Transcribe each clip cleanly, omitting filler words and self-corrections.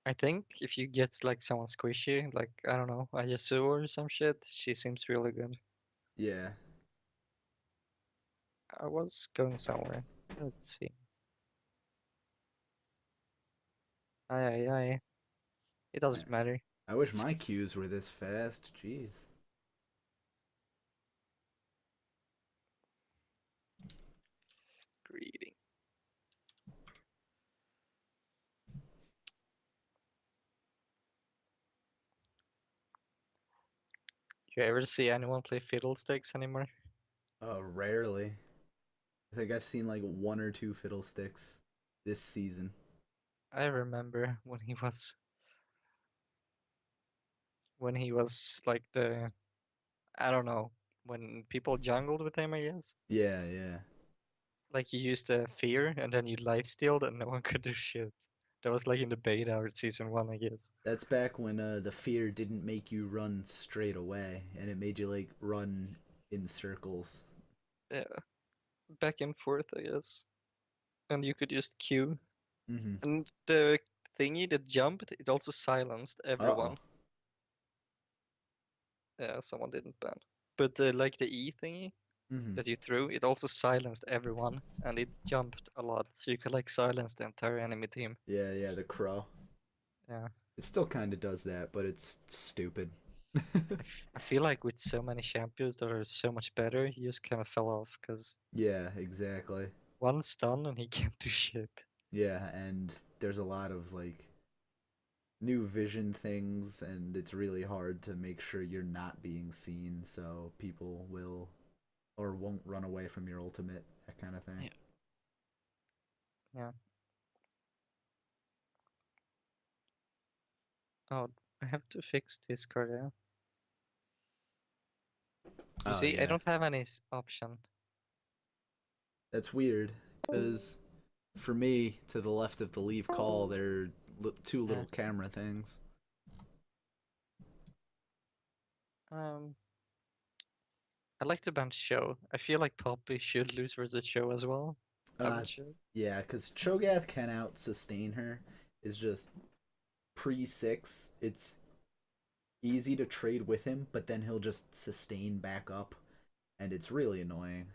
I think if you get like someone squishy, like I don't know, a Yasuo or some shit, she seems really good. Yeah. I was going somewhere. Let's see. Aye, aye, aye. It I, doesn't matter. I wish my queues were this fast. Jeez. Greeting. You ever see anyone play Fiddlesticks anymore? Rarely. I think I've seen like one or two fiddlesticks this season. I remember when he was like the I don't know, when people jungled with him, I guess. Yeah, yeah. Like you used the fear and then you life stealed and no one could do shit. That was like in the beta or season one, I guess. That's back when the fear didn't make you run straight away, and it made you like run in circles. Yeah, back and forth, I guess. And you could just queue. Mm-hmm. And the thingy that jumped, it also silenced Uh-oh. everyone. Yeah, someone didn't ban. But like the E thingy Mm-hmm. that you threw, it also silenced everyone and it jumped a lot. So you could like silence the entire enemy team. Yeah, yeah, the crow. Yeah. It still kind of does that, but it's stupid. I feel like with so many champions that are so much better, he just kind of fell off because Yeah, exactly. one stun and he can't do shit. Yeah, and there's a lot of like new vision things, and it's really hard to make sure you're not being seen, so people will or won't run away from your ultimate, that kind of thing. Yeah. Yeah. Oh, I have to fix Discord, yeah. You Oh see, I yeah, don't have any option. that's weird because for me, to the left of the leave call, there are two Yeah. little camera things. Um, I like the band Show. I feel like Poppy should lose versus Show as well. I'm Uh, not sure. yeah, because Cho'Gath can out sustain her. Is just pre six. It's easy to trade with him, but then he'll just sustain back up, and it's really annoying.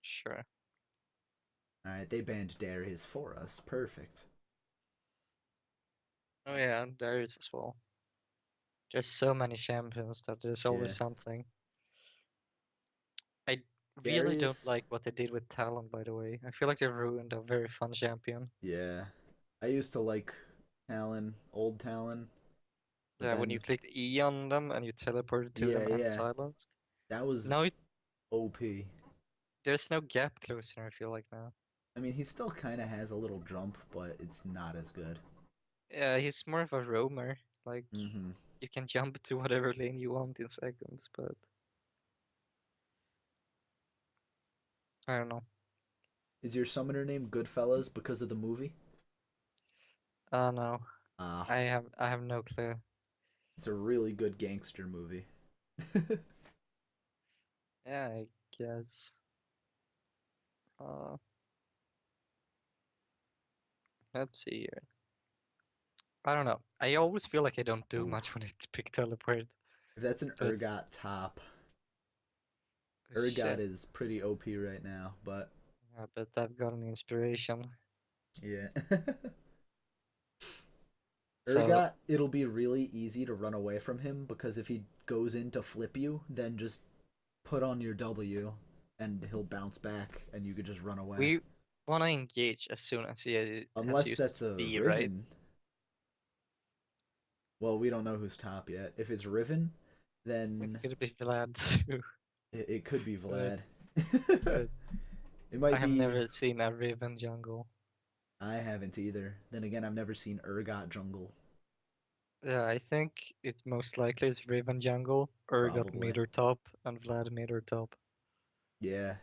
Sure. All right, they banned Darius for us. Perfect. Oh yeah, there is as well. There's so many champions that there's always Yeah, something. I really don't Darius. like what they did with Talon, by the way. I feel like they ruined a very fun champion. Yeah, I used to like Talon, old Talon, but Yeah, when you then clicked E on them and you teleported to yeah, them and yeah, silenced. that was Now OP. there's no gap closer, I feel like now. I mean, he still kind of has a little jump, but it's not as good. Yeah, he's more of a roamer. Like, Mm-hmm. you can jump to whatever lane you want in seconds, but I don't know. Is your summoner name Goodfellas because of the movie? No. Ah, I have no clue. it's a really good gangster movie. Yeah, I guess. Uh, let's see here. I don't know. I always feel like I don't do Ooh, much when I pick teleport, if that's an but Urgot top, Urgot shit. is pretty OP right now, but I bet I've got an inspiration. yeah. So Urgot, it'll be really easy to run away from him because if he goes in to flip you, then just put on your W and he'll bounce back and you could just run away. we want to engage as soon as he has Unless used that's his a B, right? Riven. Well, we don't know who's top yet. If it's Riven, It then could be Vlad too. it could be But, Vlad. but It I might have be. never seen a Riven jungle. I haven't either. Then again, I've never seen Urgot jungle. Yeah, I think it most likely is Riven jungle, Urgot Probably. mid or top, and Vlad mid or top. Yeah.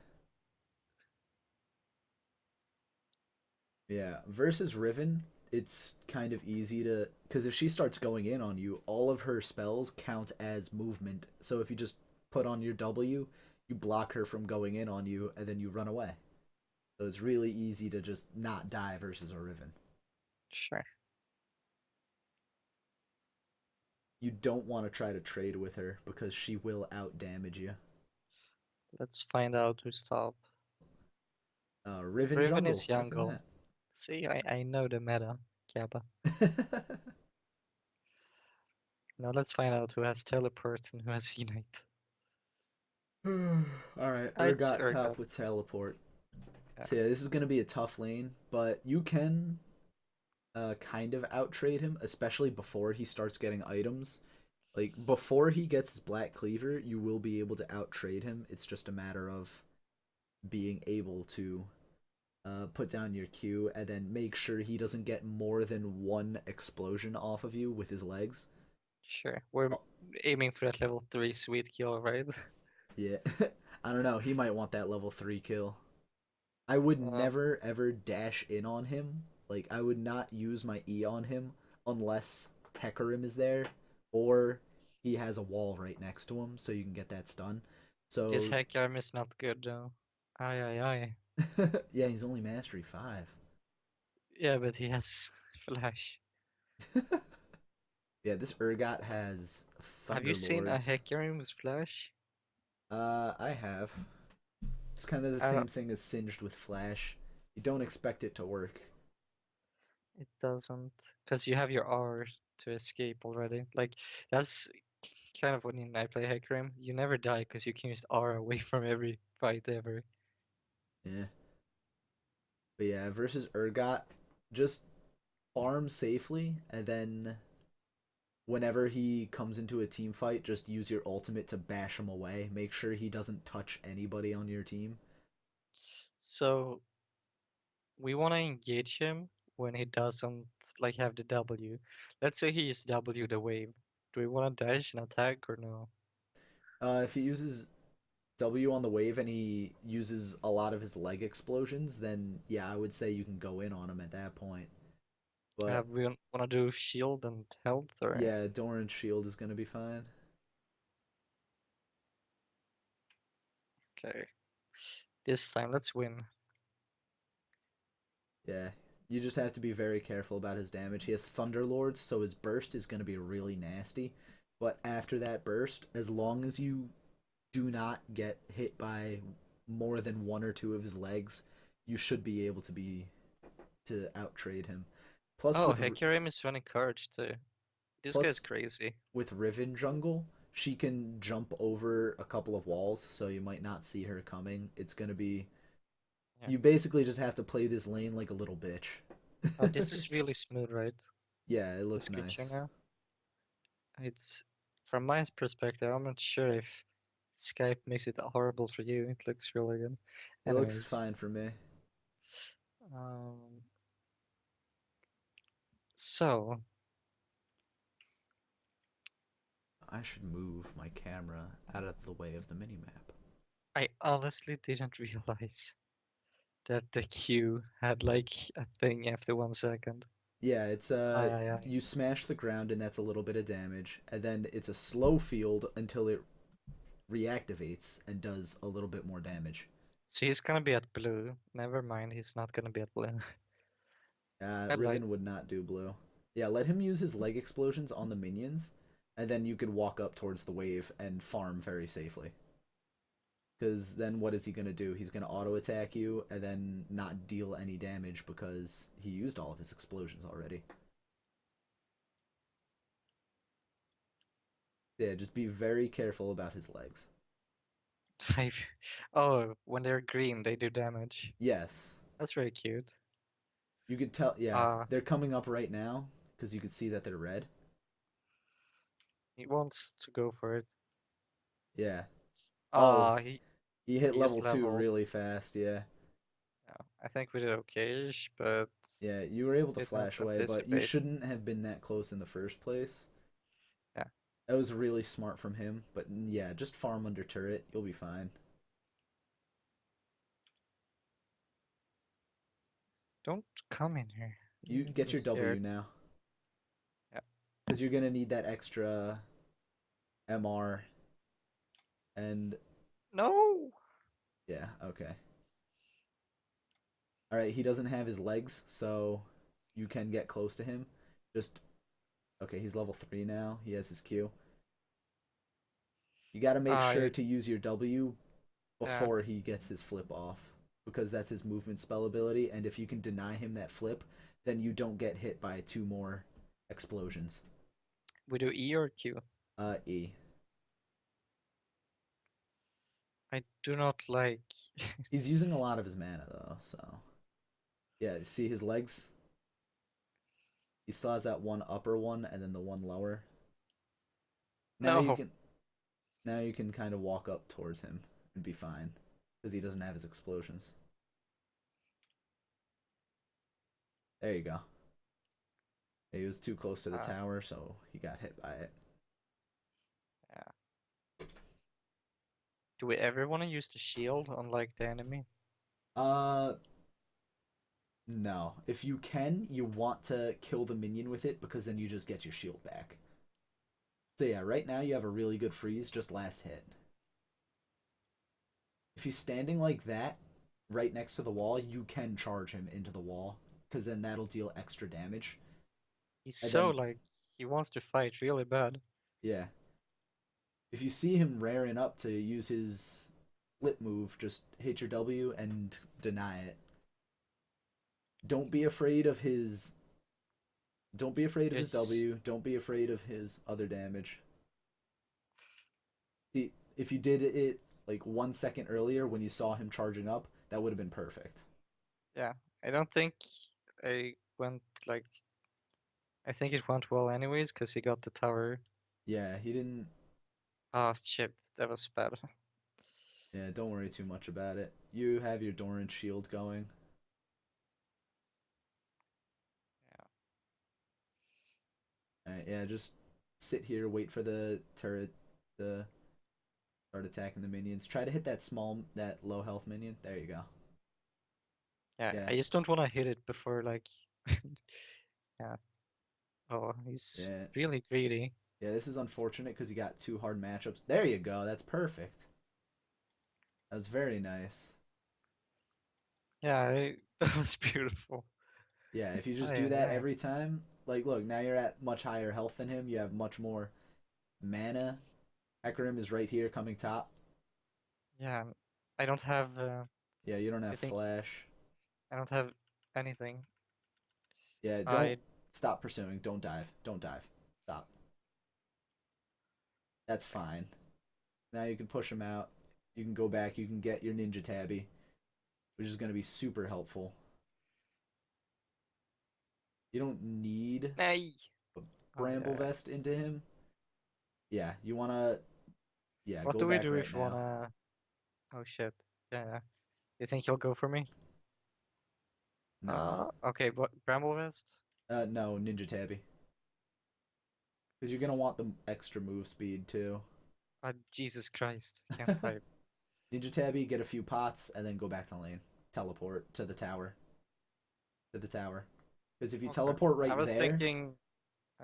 Yeah. Versus Riven, it's kind of easy to. Because if she starts going in on you, all of her spells count as movement. So if you just put on your W, you block her from going in on you, and then you run away. So it's really easy to just not die versus a Riven. Sure. You don't want to try to trade with her because she will out damage you. Let's find out who's top. Riven Riven Jungle. is Look jungle. See, I know the meta, Kappa. at Now let's find out who has teleport and who has Unite. that. All right, It's Urgot top Urgot. with teleport. Yeah, So yeah, this is gonna be a tough lane, but you can kind of out trade him, especially before he starts getting items. Like before he gets his Black Cleaver, you will be able to out trade him. It's just a matter of being able to put down your Q and then make sure he doesn't get more than one explosion off of you with his legs. sure. We're Oh, aiming for that level 3 sweet kill, right? yeah, I don't know. He might want that level 3 kill. I would Um, never ever dash in on him. Like I would not use my E on him unless Hecarim is there or he has a wall right next to him so you can get that stun. this So hack arm is not good though. Aye, aye, aye. yeah, he's only mastery 5. Yeah, but he has flash. Yeah, this Urgot has Have you seen a Thunderlords. hack arm with flash? I have. It's kind of the I same don't, thing as Singed with Flash. You don't expect it to work. it doesn't. Because you have your R to escape already. Like, that's kind of when I play hack arm. You never die because you can use R away from every fight ever. Yeah. But yeah, versus Urgot, just farm safely, and then whenever he comes into a team fight, just use your ultimate to bash him away. Make sure he doesn't touch anybody on your team. So we want to engage him when he doesn't like have the W. Let's say he uses W the wave. Do we want to dash and attack or no? If he uses W on the wave and he uses a lot of his leg explosions, then yeah, I would say you can go in on him at that point. But We want to do shield and health or yeah, Doran's shield is gonna be fine. okay. This time let's win. Yeah, you just have to be very careful about his damage. He has Thunderlords, so his burst is gonna be really nasty. But after that burst, as long as you do not get hit by more than one or two of his legs, you should be able to out trade him. Plus Oh, Hecarim is running courage too. This guy's plus crazy. with Riven jungle, she can jump over a couple of walls, so you might not see her coming. It's gonna be Yeah. you basically just have to play this lane like a little bitch. Oh, this is really smooth, right? Yeah, it The looks scripture nice. now. It's from my perspective. I'm not sure if Skype makes it horrible for you. It looks really good. It looks Anyways, fine for me. um, so I should move my camera out of the way of the minimap. I honestly didn't realize that the Q had like a thing after 1 second. Yeah, it's Aye, aye, aye. you smash the ground and that's a little bit of damage, and then it's a slow field until it reactivates and does a little bit more damage. So he's gonna be at blue. Never mind, he's not gonna be at blue. Red light. Riven would not do blue. Yeah, let him use his leg explosions on the minions, and then you could walk up towards the wave and farm very safely. Because then what is he going to do? He's going to auto attack you and then not deal any damage because he used all of his explosions already. Yeah, just be very careful about his legs. Type. Oh, when they're green, they do damage. Yes. That's very cute. You could tell, yeah, Uh, they're coming up right now because you could see that they're red. he wants to go for it. Yeah. Oh, Ah, he he hit he used level 2 level. really fast, yeah. Yeah, I think we did okay-ish, but Yeah, you were able to did not flash away, but you anticipate. shouldn't have been that close in the first place. Yeah, That was really smart from him, but yeah, just farm under turret, you'll be fine. don't come in here. You You make get me your W scared. now, Yeah. because you're gonna need that extra MR, and No. yeah, okay. All right, he doesn't have his legs, so you can get close to him. Just Okay, he's level 3 now. He has his Q. You got to make sure I to use your W yeah, before he gets his flip off because that's his movement spell ability. And if you can deny him that flip, then you don't get hit by 2 more explosions. we do E or Q. E. I do not like. He's using a lot of his mana though, so yeah. See his legs? He still has that one upper one and then the one lower. Now you No. can now you can kind of walk up towards him and be fine because he doesn't have his explosions. There you go. He was too close to the Uh, tower, so he got hit by it. yeah. Do we ever want to use the shield unlike the enemy? Uh, no. If you can, you want to kill the minion with it because then you just get your shield back. So yeah, right now you have a really good freeze, just last hit. If he's standing like that, right next to the wall, you can charge him into the wall because then that'll deal extra damage. He's And so then, like he wants to fight really bad. yeah, if you see him raring up to use his flip move, just hit your W and deny it. Don't be afraid of his. Don't be afraid of his It's W. Don't be afraid of his other damage. See, if you did it like 1 second earlier when you saw him charging up, that would have been perfect. yeah. I don't think I went like I think it went well anyways because he got the tower. Yeah, he didn't. Ah shit, that was bad. Yeah, don't worry too much about it. You have your Doran shield going. Yeah. Yeah, just sit here, wait for the turret to start attacking the minions. Try to hit that low health minion. There you go. Yeah, Yeah, I just don't want to hit it before like yeah. Oh, he's yeah, really greedy. yeah. This is unfortunate because you got 2 hard matchups. There you go. That's perfect. That was very nice. Yeah, that was beautiful. Yeah, if you just Oh do yeah, that yeah. every time, like, look, now you're at much higher health than him. You have much more mana. Hecarim is right here coming top. Yeah, I don't have Yeah, you don't I have think flash. I don't have anything. Yeah, don't I stop pursuing. Don't dive. Don't dive. Stop. That's fine. Now you can push him out. You can go back. You can get your ninja tabby, which is going to be super helpful. You don't need Nay. a Oh bramble yeah. vest into him. Yeah, you want to. Yeah, What go do we back do right if we now. wanna oh shit. Yeah. You think he'll go for me? No. Okay, but Bramble Vest? No, ninja tabby. Because you're going to want the extra move speed too. Jesus Christ. I can't type. Ninja tabby, get a few pots, and then go back to lane. Teleport to the tower. To the tower. Because if you Okay. teleport I right was there, thinking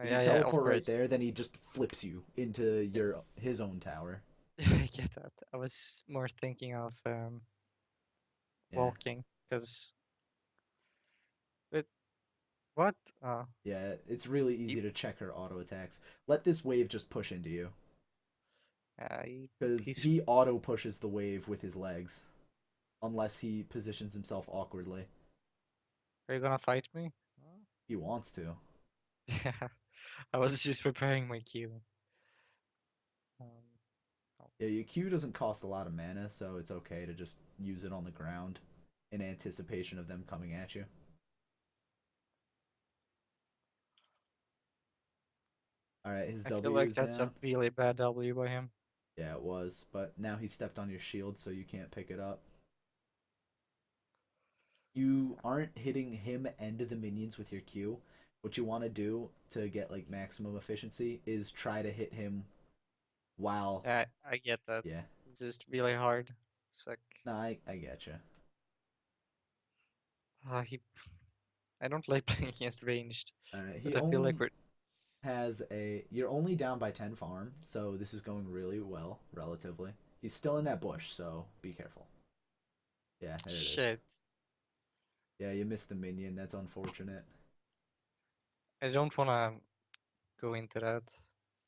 if you yeah, of teleport right course. there, then he just flips you into Yeah, your his own tower. I get that. I was more thinking of Yeah, walking because but what? yeah. It's really He, easy to check her auto attacks. Let this wave just push into you, because he's he auto pushes the wave with his legs, unless he positions himself awkwardly. are you gonna fight me? He wants to. Yeah. I was just preparing my cue. Um, oh, Yeah, your Q doesn't cost a lot of mana, so it's okay to just use it on the ground in anticipation of them coming at you. All right, his I feel W like is that's a down. really bad W by him. Yeah, it was, but now he stepped on your shield, so you can't pick it up. You aren't hitting him and the minions with your Q. What you want to do to get like maximum efficiency is try to hit him while. Yeah, I get that. Yeah, It's just really hard. It's like no, I get you. he. I don't like playing against ranged, All right, but he I feel like only we're. has a. You're only down by 10 farm, so this is going really well relatively. He's still in that bush, so be careful. Yeah, there it is. Shit. Yeah, you missed the minion. That's unfortunate. I don't wanna go into that.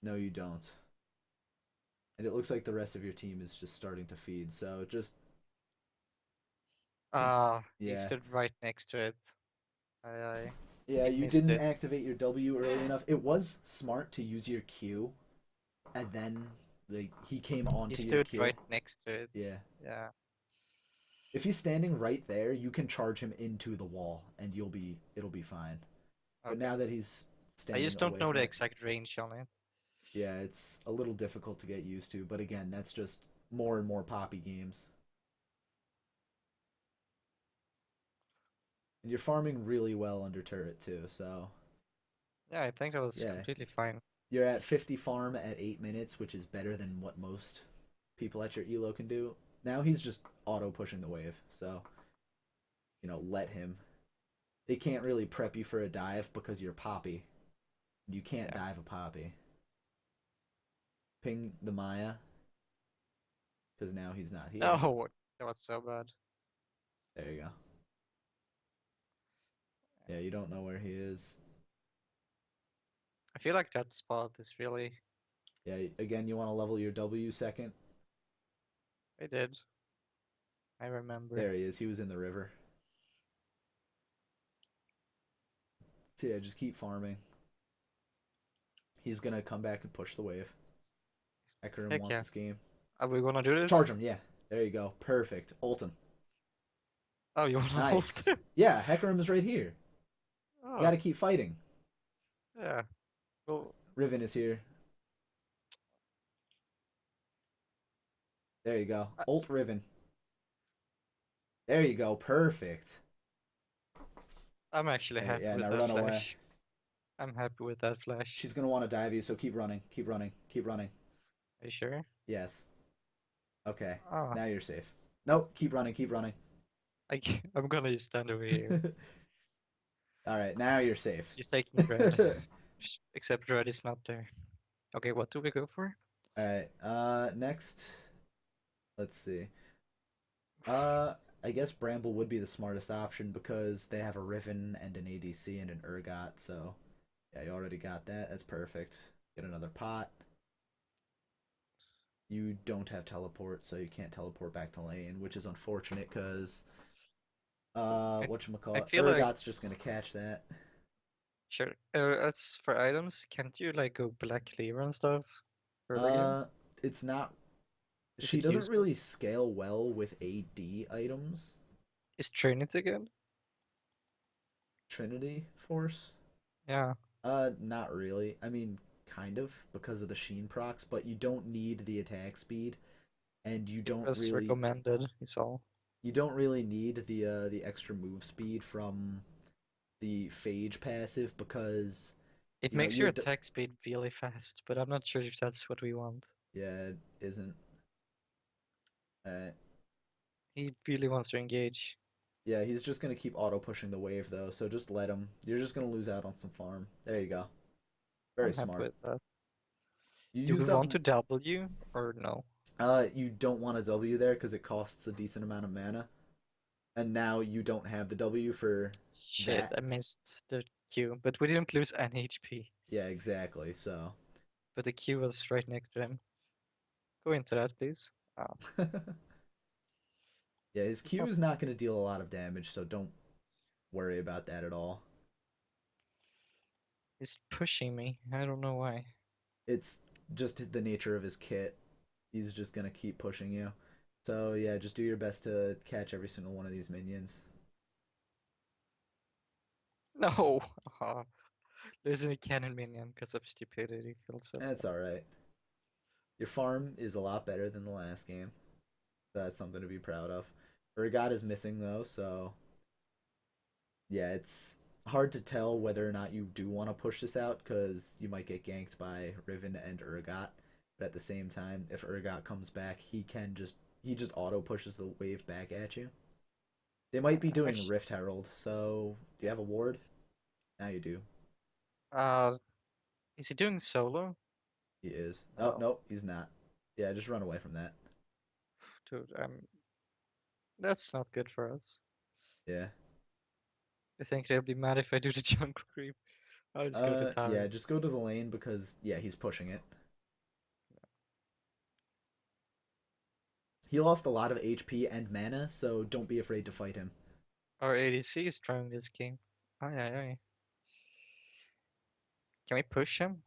No, you don't. And it looks like the rest of your team is just starting to feed. So just Ah, he yeah. stood right next to it. I Yeah, he you missed didn't it. activate your W early enough. It was smart to use your Q, and then he came He onto your stood Q. right next to it. Yeah. Yeah. If he's standing right there, you can charge him into the wall, and it'll be fine. But Okay. now that he's I standing just don't away know the from it, exact range on it. yeah, it's a little difficult to get used to. But again, that's just more and more poppy games, and you're farming really well under turret too. So Yeah, I think that was yeah, completely fine. you're at 50 farm at 8 minutes, which is better than what most people at your elo can do. Now he's just auto pushing the wave, so let him. They can't really prep you for a dive because you're Poppy. You can't Yeah. dive a Poppy. Ping the Maya because now he's not here. No, that was so bad. There you go. Yeah, you don't know where he is. I feel like that spot is really. Yeah, again, you want to level your W second. I did. I remember. There he is. He was in the river. So yeah, just keep farming. He's gonna come back and push the wave. Hecarim Heck wants yeah. this game. Are we gonna do this? Charge him, yeah. There you go. Perfect. Ult him. Oh, you wanna ult Nice. him? Yeah, Hecarim is right here. You Oh, gotta keep fighting. yeah. Well, Riven is here. There you go. I, Ult Riven. There you go. Perfect. I'm actually There, happy yeah, with now that run away. flash. I'm happy with that flash. She's gonna want to dive you, so keep running. Keep running. Keep running. Are you sure? Yes. Okay. Oh, Now you're safe. Nope. Keep running. Keep running. I'm gonna stand over here. All right. Now you're safe. She's taking red. Except red is not there. Okay, what do we go for? All right. Next, let's see. Uh, I guess Bramble would be the smartest option because they have a Riven and an ADC and an Urgot. So, yeah, you already got that. That's perfect. Get another pot. You don't have teleport, so you can't teleport back to lane, which is unfortunate because I, I whatchamacallit, feel like Urgot's just gonna catch that. sure. As for items, can't you like go Black Cleaver and stuff for the game? Uh, it's not. Is She it doesn't useful? really scale well with AD items. Is Trinity good? Trinity Force. Yeah, Not really. I mean, kind of because of the Sheen procs, but you don't need the attack speed, and it was really recommended. Is all. need the extra move speed from the Phage passive because It you know makes your you're attack speed really fast, but I'm not sure if that's what we want. yeah it isn't uh He really wants to engage. yeah he's just gonna keep auto pushing the wave though, so just let him. You're just gonna lose out on some farm. There you go. Very I'm happy smart. with that. You Do we used up. want to W or no? You don't want a W there because it costs a decent amount of mana, and now you don't have the W for Shit, that. I missed the Q, but we didn't lose any HP. Yeah, exactly. So, But the Q was right next to him. Go into that, please. Oh, yeah, his he's Q not. is not going to deal a lot of damage, so don't worry about that at all. He's pushing me. I don't know why. It's just the nature of his kit. He's just going to keep pushing you. So, yeah, just do your best to catch every single one of these minions. No! Losing a cannon minion because of stupidity feels so That's bad. alright. Your farm is a lot better than the last game. That's something to be proud of. Urgot is missing, though, so yeah, it's hard to tell whether or not you do want to push this out because you might get ganked by Riven and Urgot. But at the same time, if Urgot comes back, he just auto pushes the wave back at you. They might be doing Actually, Rift Herald. So, do you have a ward? Now you do. uh, is he doing solo? He is. Oh No, no, he's not. Yeah, just run away from that. dude, that's not good for us. Yeah. I think they'll be mad if I do the jungle creep. I'll just go to Yeah, tower. just go to the lane because yeah, he's pushing it. He lost a lot of HP and mana, so don't be afraid to fight him. Our ADC is trying this game. Aye, aye, aye. Can we push him?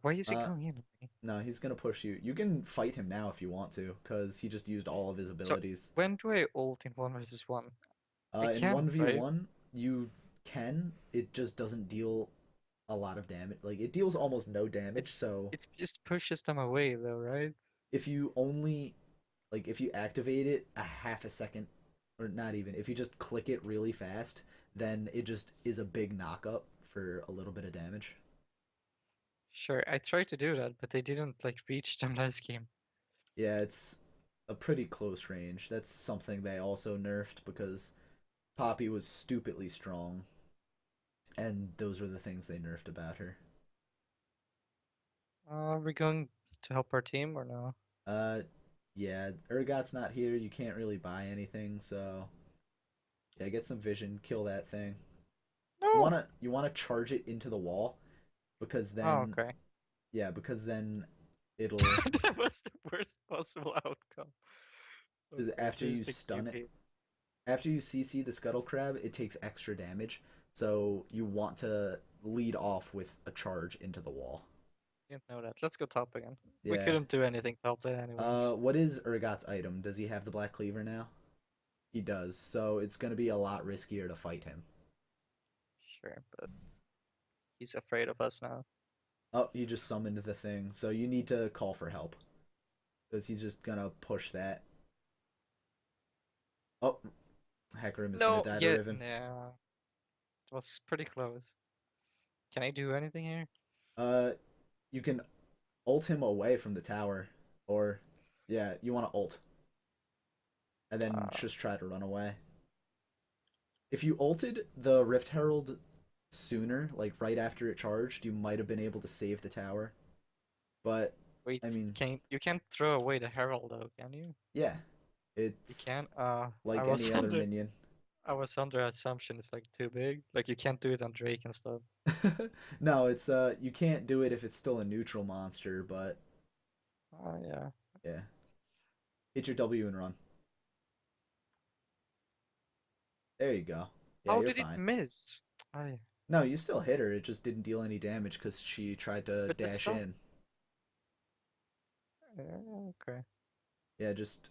Why is he Uh, going in on me? no, he's gonna push you. You can fight him now if you want to, because he just used all of his So abilities. when do I ult in 1 versus 1? I In can't, right? 1v1, you can. It just doesn't deal a lot of damage. Like, it deals almost no damage, It's so it just pushes them away though, right? if you only, like, if you activate it a half a second, or not even, if you just click it really fast, then it just is a big knockup for a little bit of damage. Sure, I tried to do that, but they didn't like reach them last game. Yeah, it's a pretty close range. That's something they also nerfed because Poppy was stupidly strong, and those were the things they nerfed about her. Are we going to help our team or no? Uh, yeah, Urgot's not here. You can't really buy anything, so yeah, get some vision, kill that thing. No! You wanna charge it into the wall because Oh, then okay. yeah, because then it'll That was the worst possible outcome. Okay, after you just a stun it, QP. after you CC the scuttle crab, it takes extra damage. So you want to lead off with a charge into the wall. Didn't know that. Let's go top again. We Yeah. couldn't do anything top lane anyways. What is Urgot's item? Does he have the Black Cleaver now? He does. So it's gonna be a lot riskier to fight him. Sure, but he's afraid of us now. Oh, he just summoned the thing. So you need to call for help because he's just gonna push that. Oh, Hecarim is gonna No, die to yeah, Riven. nah. It was pretty close. Can I do anything here? Uh, you can ult him away from the tower, or yeah, you want to ult and then Uh, just try to run away. If you ulted the Rift Herald sooner, like right after it charged, you might have been able to save the tower. But wait, I mean, can you can't throw away the Herald though, can you? yeah, You it's can. I like was any other under minion. I was under assumption it's like too big. Like you can't do it on Drake and stuff. No, it's you can't do it if it's still a neutral monster, but Yeah. yeah. Hit your W and run. There you go. Yeah, How you're did it fine. miss? I No, you still hit her. It just didn't deal any damage because she tried to but the dash stun. in. Okay. Yeah, just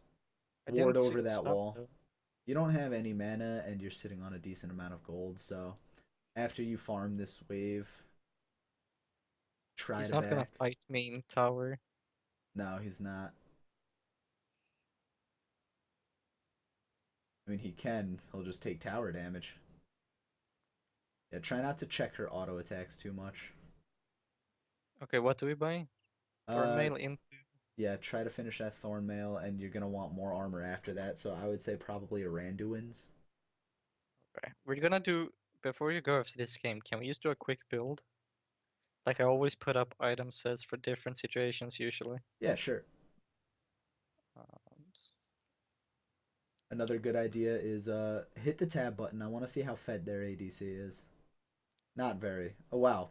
I ward didn't see over the that stun wall. though. You don't have any mana and you're sitting on a decent amount of gold, so after you farm this wave, try He's to not gonna back. fight me in tower. No, he's not. I mean, he can. He'll just take tower damage. Yeah, try not to check her auto attacks too much. Okay, what do we buy? Uh, Thornmail into. yeah, try to finish that Thornmail, and you're gonna want more armor after that. So I would say probably a Randuin's. Okay. We're gonna do before you go after this game, can we just do a quick build? Like I always put up item sets for different situations usually. Yeah, sure. S- Another good idea is hit the tab button. I want to see how fed their ADC is. Not very. Oh wow,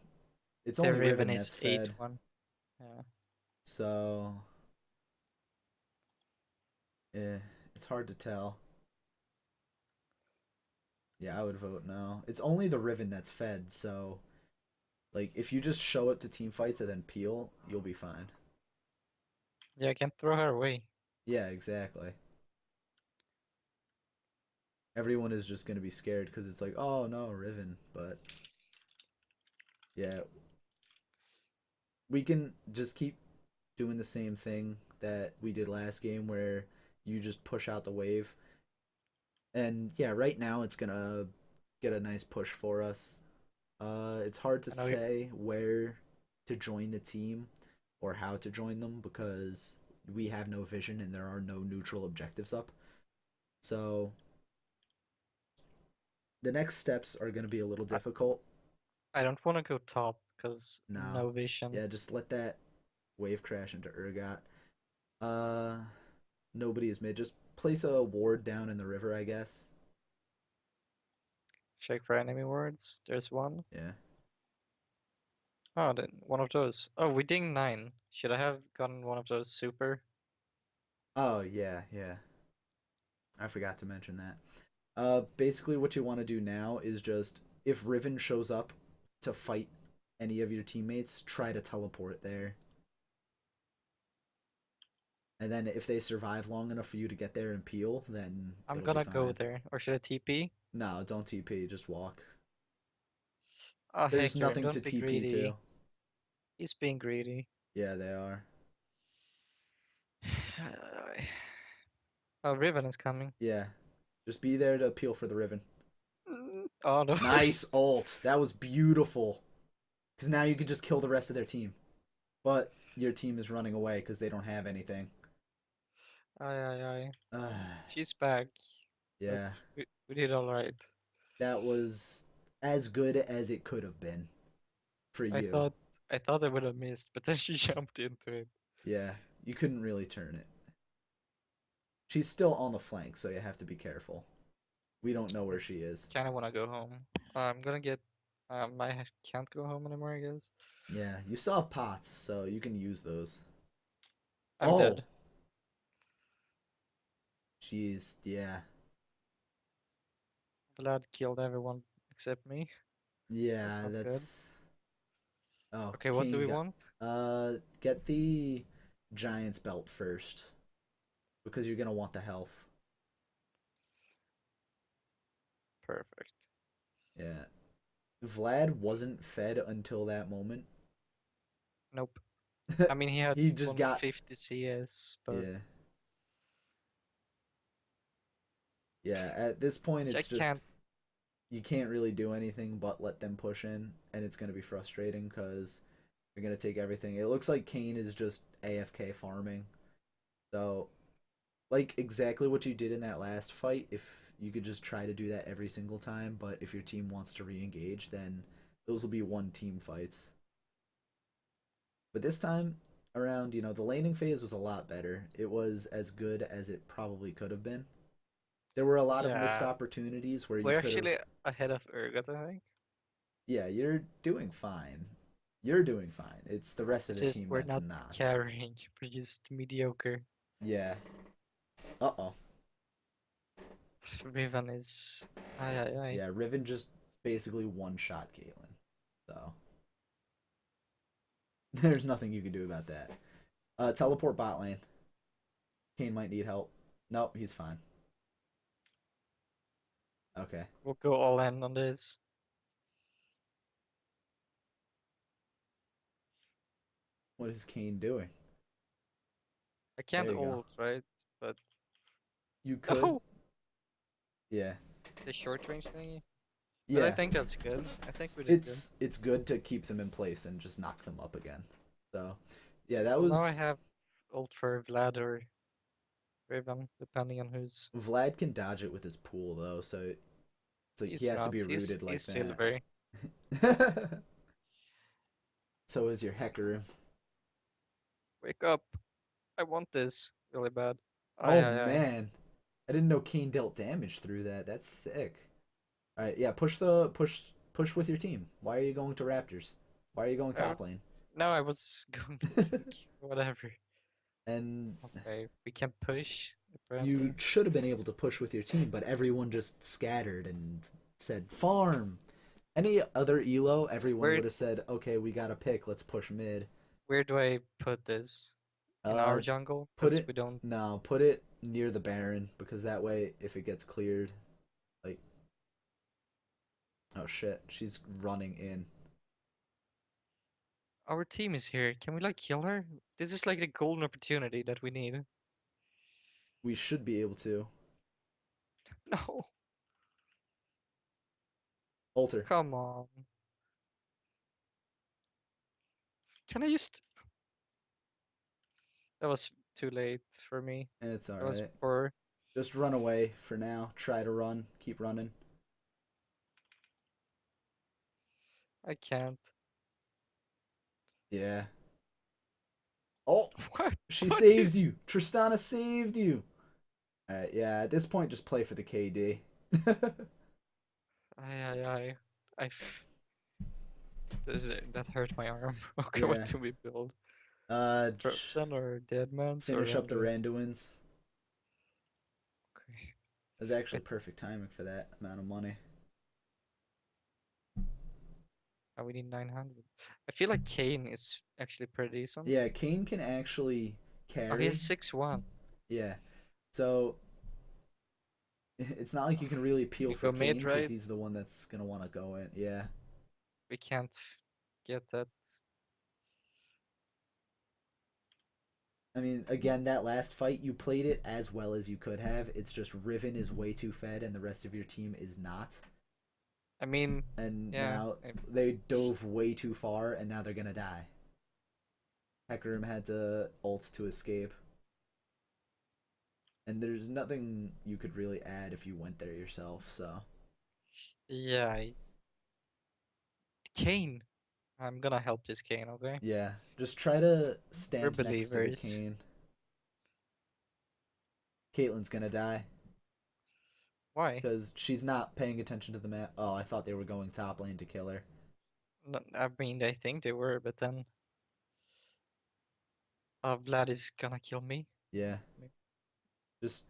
it's the only Riven Riven is that's fed. 8-1. Yeah. So, it's hard to tell. Yeah, I would vote no. It's only the Riven that's fed, so like if you just show up to team fights and then peel, you'll be fine. Yeah, I can throw her away. Yeah, exactly. Everyone is just gonna be scared because it's like, oh no, Riven. But yeah, we can just keep doing the same thing that we did last game where you just push out the wave. And yeah, right now it's gonna get a nice push for us. It's hard to I know you say where to join the team or how to join them because we have no vision and there are no neutral objectives up. So the next steps are going to be a little I, difficult. I don't wanna go top because No, no vision. yeah, just let that wave crash into Urgot. Uh, Nobody is mid. Just place a ward down in the river, I guess. Check for enemy wards. There's one. Yeah. Oh, then one of those. Oh, we ding 9. Should I have gotten one of those super? Oh yeah, yeah. I forgot to mention that. Basically, what you want to do now is just if Riven shows up to fight any of your teammates, try to teleport there. And then if they survive long enough for you to get there and peel, then I'm it'll be gonna go fine. there. Or should I TP? No, don't TP, just walk. Oh, There's Hecarim, nothing to don't be TP to. greedy. He's being greedy. Yeah, they are. Oh, Riven is coming. Yeah. Just be there to peel for the Riven. Oh, no. Nice ult. That was beautiful. Because now you can just kill the rest of their team. But your team is running away because they don't have anything. Aye, aye, aye. Uh, She's back. But yeah. we did alright. That was as good as it could have been for I you. thought I thought I would have missed, but then she jumped into it. Yeah. You couldn't really turn it. She's still on the flank, so you have to be careful. We don't know where she is. Kinda wanna go home. I'm gonna get I can't go home anymore, I guess. Yeah, you still have pots, so you can use those. I'm Oh, dead. jeez, yeah. Vlad killed everyone except me. That's Yeah, not good. that's... Oh, Okay, what do Kane we got... want? Get the Giant's Belt first. Because you're gonna want the health. Perfect. Yeah. Vlad wasn't fed until that moment. Nope. I mean, he had He just got... 150 CS, but Yeah. Yeah, at this point I it's just... can't. You can't really do anything but let them push in, and it's gonna be frustrating because they're gonna take everything. It looks like Kane is just AFK farming. So, like exactly what you did in that last fight, if you could just try to do that every single time, but if your team wants to re-engage, then those will be one team fights. But this time around, the laning phase was a lot better. It was as good as it probably could have been. There were a lot of missed Yeah, opportunities where you we're could have. actually ahead of Urgot, I think. Yeah, you're doing fine. You're doing fine. It's the rest of It's the just team we're that's not not. carrying. We're just mediocre. Yeah. Uh-oh. Riven is. Aye, aye, aye. Yeah, Riven just basically one-shot Caitlyn. So, there's nothing you can do about that. Teleport bot lane. Kane might need help. Nope, he's fine. Okay. We'll go all in on this. What is Kane doing? I There can't you go. ult, right? But You could. oh, Yeah. the short range thingy. But I Yeah. think that's good. I think we did good. It's good to keep them in place and just knock them up again. So, yeah, that Well, now I was have ult for Vlad or Riven, depending on who's. Vlad can dodge it with his pool though, so it's like he He's has to not. be He's rooted like he's that. silver. So is your Hecarim. Wake up! I want this really bad. Aye, Oh aye, aye. man, I didn't know Kane dealt damage through that. That's sick. All right, yeah, push with your team. Why are you going to Raptors? Why are you going Uh, top lane? no, I was going to think whatever. And Okay, we can push you apparently. should have been able to push with your team, but everyone just scattered and said farm. Any other elo, everyone Where would have said, "Okay, we got to pick. Let's push mid." where do I put this? In Uh, our jungle? put Because it we don't. no, put it near the Baron because that way, if it gets cleared, like, oh shit, she's running in. Our team is here. Can we like kill her? This is like the golden opportunity that we need. We should be able to No, alter, come on. Can I just? That was too late for me. and it's all That was right. poor. Just run away for now. Try to run. Keep running. I can't. Yeah. Oh, What? she What saved is? you. Tristana saved you. All right. Yeah. At this point, just play for the KD. Aye, aye, aye. I. That hurt my arm. Okay, what Yeah. do we build? Uh, Throatson or Deadmans or finish up the Randuin? Randuins. Okay. That's actually I, perfect timing for that amount of money. we need 900. I feel like Kane is actually pretty decent. Yeah, Kane can actually Oh, he has carry. 6-1. Yeah. So it's not like you can really We appeal can for go mid, Kane because right? he's the one that's gonna want to go in. Yeah. We can't get that. I mean, again, that last fight, you played it as well as you could have. It's just Riven is way too fed and the rest of your team is not. I mean, And yeah. now they dove way too far and now they're gonna die. Hecarim had to ult to escape. And there's nothing you could really add if you went there yourself, so. Yeah. Kane. I'm gonna help this Kane, okay? Yeah, just try to We're stand next to the believers. Kayn. Caitlyn's gonna die Why? because she's not paying attention to the map. Oh, I thought they were going top lane to kill her. I mean, I think they were, but then Vlad is gonna kill me. Yeah, just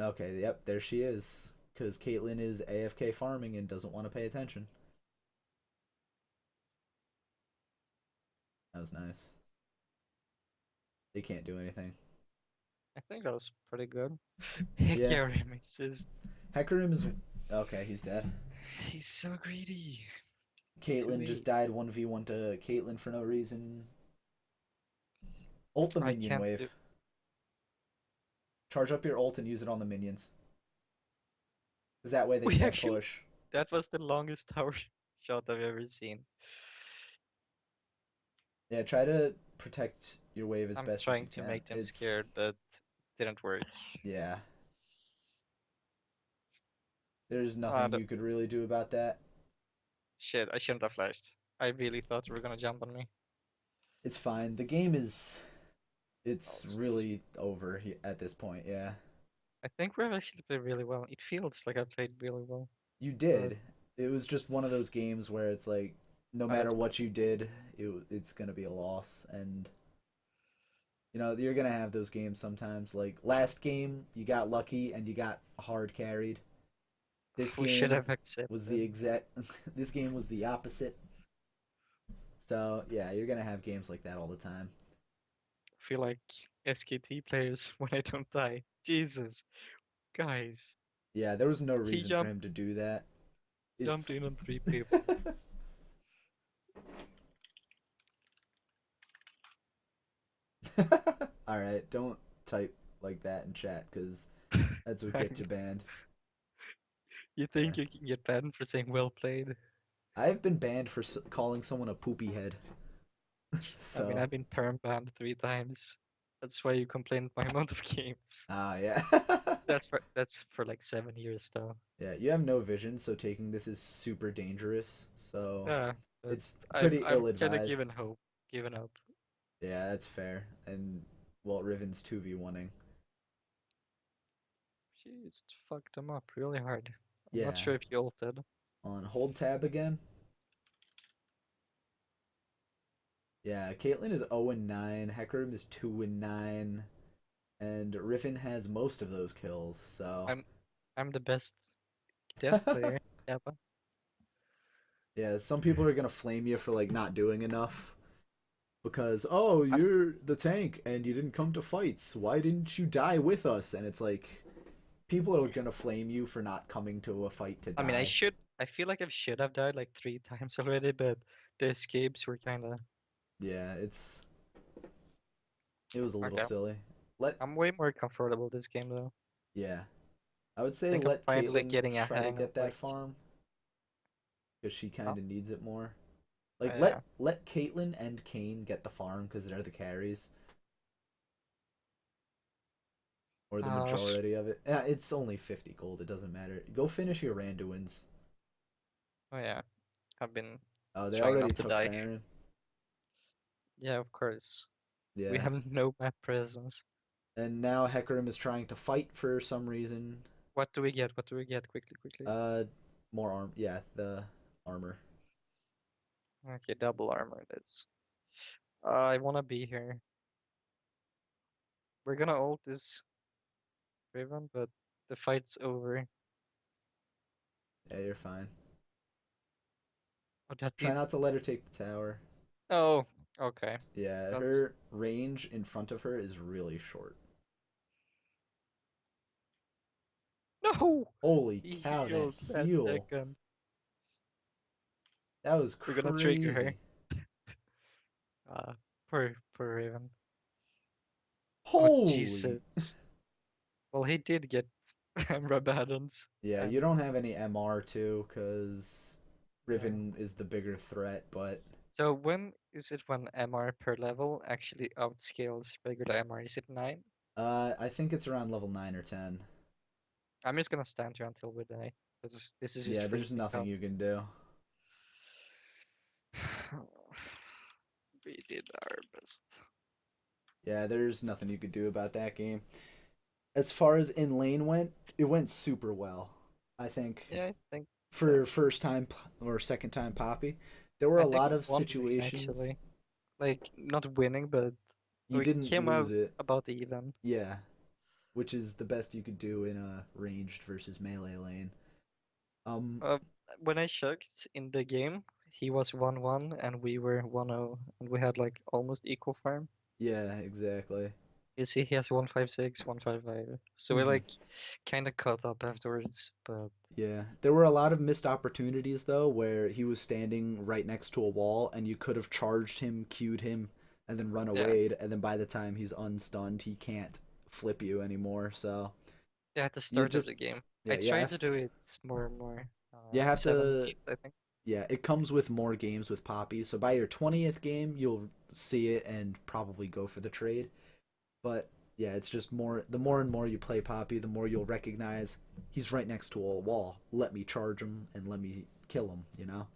okay. Yep, there she is. Because Caitlyn is AFK farming and doesn't want to pay attention. That was nice. They can't do anything. I think that was pretty good. Yeah, Hecarim is just... Hecarim is okay. He's dead. He's so greedy. Too Caitlyn just late. died 1v1 to Caitlyn for no reason. Ult the I minion can't do... wave. Charge up your ult and use it on the minions. Because that way they We can't actually... push. That was the longest tower shot I've ever seen. Yeah, try to protect your wave as I'm best as you trying to can. make them It's scared, but didn't work. yeah. There's Ah, nothing you could really do about that. shit, I shouldn't have flashed. I really thought you were gonna jump on me. It's fine. The game is it's Lost. really over at this point. Yeah. I think we've actually played really well. It feels like I played really well. You But did. It was just one of those games where it's like no matter that's what you did, it's going to be a loss and you're going to have those games sometimes like last game you got lucky and you got hard carried. This we should game have was the accepted. exact this game was the opposite. So, yeah, you're going to have games like that all the time. I feel like SKT players when I don't die. Jesus, guys, Yeah, there was no he reason for him to do that. jumped It's in on 3 people. all right. Don't type like that in chat because that's what gets you banned. You Yeah, think you can get banned for saying well played? I've been banned for calling someone a poopy head. I mean, So, I've been perm banned 3 times. That's why you complained my amount of games. yeah, That's for like 7 years though. yeah. You have no vision, so taking this is super dangerous. So Yeah, but it's I'm pretty I'm ill kind of advised. giving hope, giving up. Yeah, that's fair. And well, Riven's 2v1ing. She just fucked them up really hard. I'm not Yeah. sure if you ulted. On hold tab again. Yeah, Caitlyn is 0-9, Hecarim is 2-9, and Riven has most of those kills, so I'm the best death player ever. yeah, some people are gonna flame you for like not doing enough. Because oh, I, you're the tank and you didn't come to fights. Why didn't you die with us? And it's like people are gonna flame you for not coming to a fight to I mean, die. I feel like I should have died like 3 times already, but the escapes were kind of Yeah, it was a little okay. silly. Let I'm way more comfortable this game though. yeah, I would I say think I'm let finally Caitlyn getting a try to hang of get that like, farm because she oh, kind of needs it more. Like yeah. let Caitlyn and Kane get the farm because they're the carries or the Uh, majority of it. Yeah, it's only 50 gold. It doesn't matter. Go finish your Randuins. oh yeah. I've been Oh, they trying already not to took die. Baron. Yeah, of course. We Yeah. have no map presence. And now Hecarim is trying to fight for some reason. What do we get? What do we get? Quickly, quickly. Uh, more arm. Yeah, the armor. Okay, double armor it is. I wanna be here. We're gonna ult this Riven, but the fight's over. Yeah, you're fine. Oh, that Try did. not to let her take the tower. Oh, okay. Yeah, That's her range in front of her is really short. no. Holy He cow, that healed that heal. second. That was We're gonna trigger her. crazy. Uh, poor Riven. Oh Holy. Jesus. Well, he did get Rabadons, Yeah, you and don't have any MR too, because yeah. Riven is the bigger threat, but So when is it when MR per level actually outscales regular MR? Is it 9? I think it's around level 9 or 10. I'm just gonna stand here until we die. This is just Yeah, there's freaking nothing tough. you can do. We did our best. Yeah, there's nothing you could do about that game. As far as in lane went, it went super well. I think Yeah, I think for so. first time or second time Poppy, there were I a think lot we of won the game situations actually. Like not winning, but you we didn't came lose out it. about even. Yeah, which is the best you could do in a ranged versus melee lane. Um, Uh, when I checked in the game, he was 1-1 and we were 1-0, and we had like almost equal farm. yeah, exactly. You see, he has 156, 155. So we Hmm. like kind of caught up afterwards, but Yeah, there were a lot of missed opportunities though, where he was standing right next to a wall, and you could have charged him, queued him, and then run yeah. away. And then by the time he's unstunned, he can't flip you anymore. So Yeah, at the you start of just the game. I yeah, tried to do it more and more. you have 7, to 8, I think. yeah. It comes with more games with Poppy. So by your 20th game, you'll see it and probably go for the trade. But yeah, it's just more. The more and more you play Poppy, the more you'll recognize he's right next to a wall. Let me charge him and let me kill him. You know,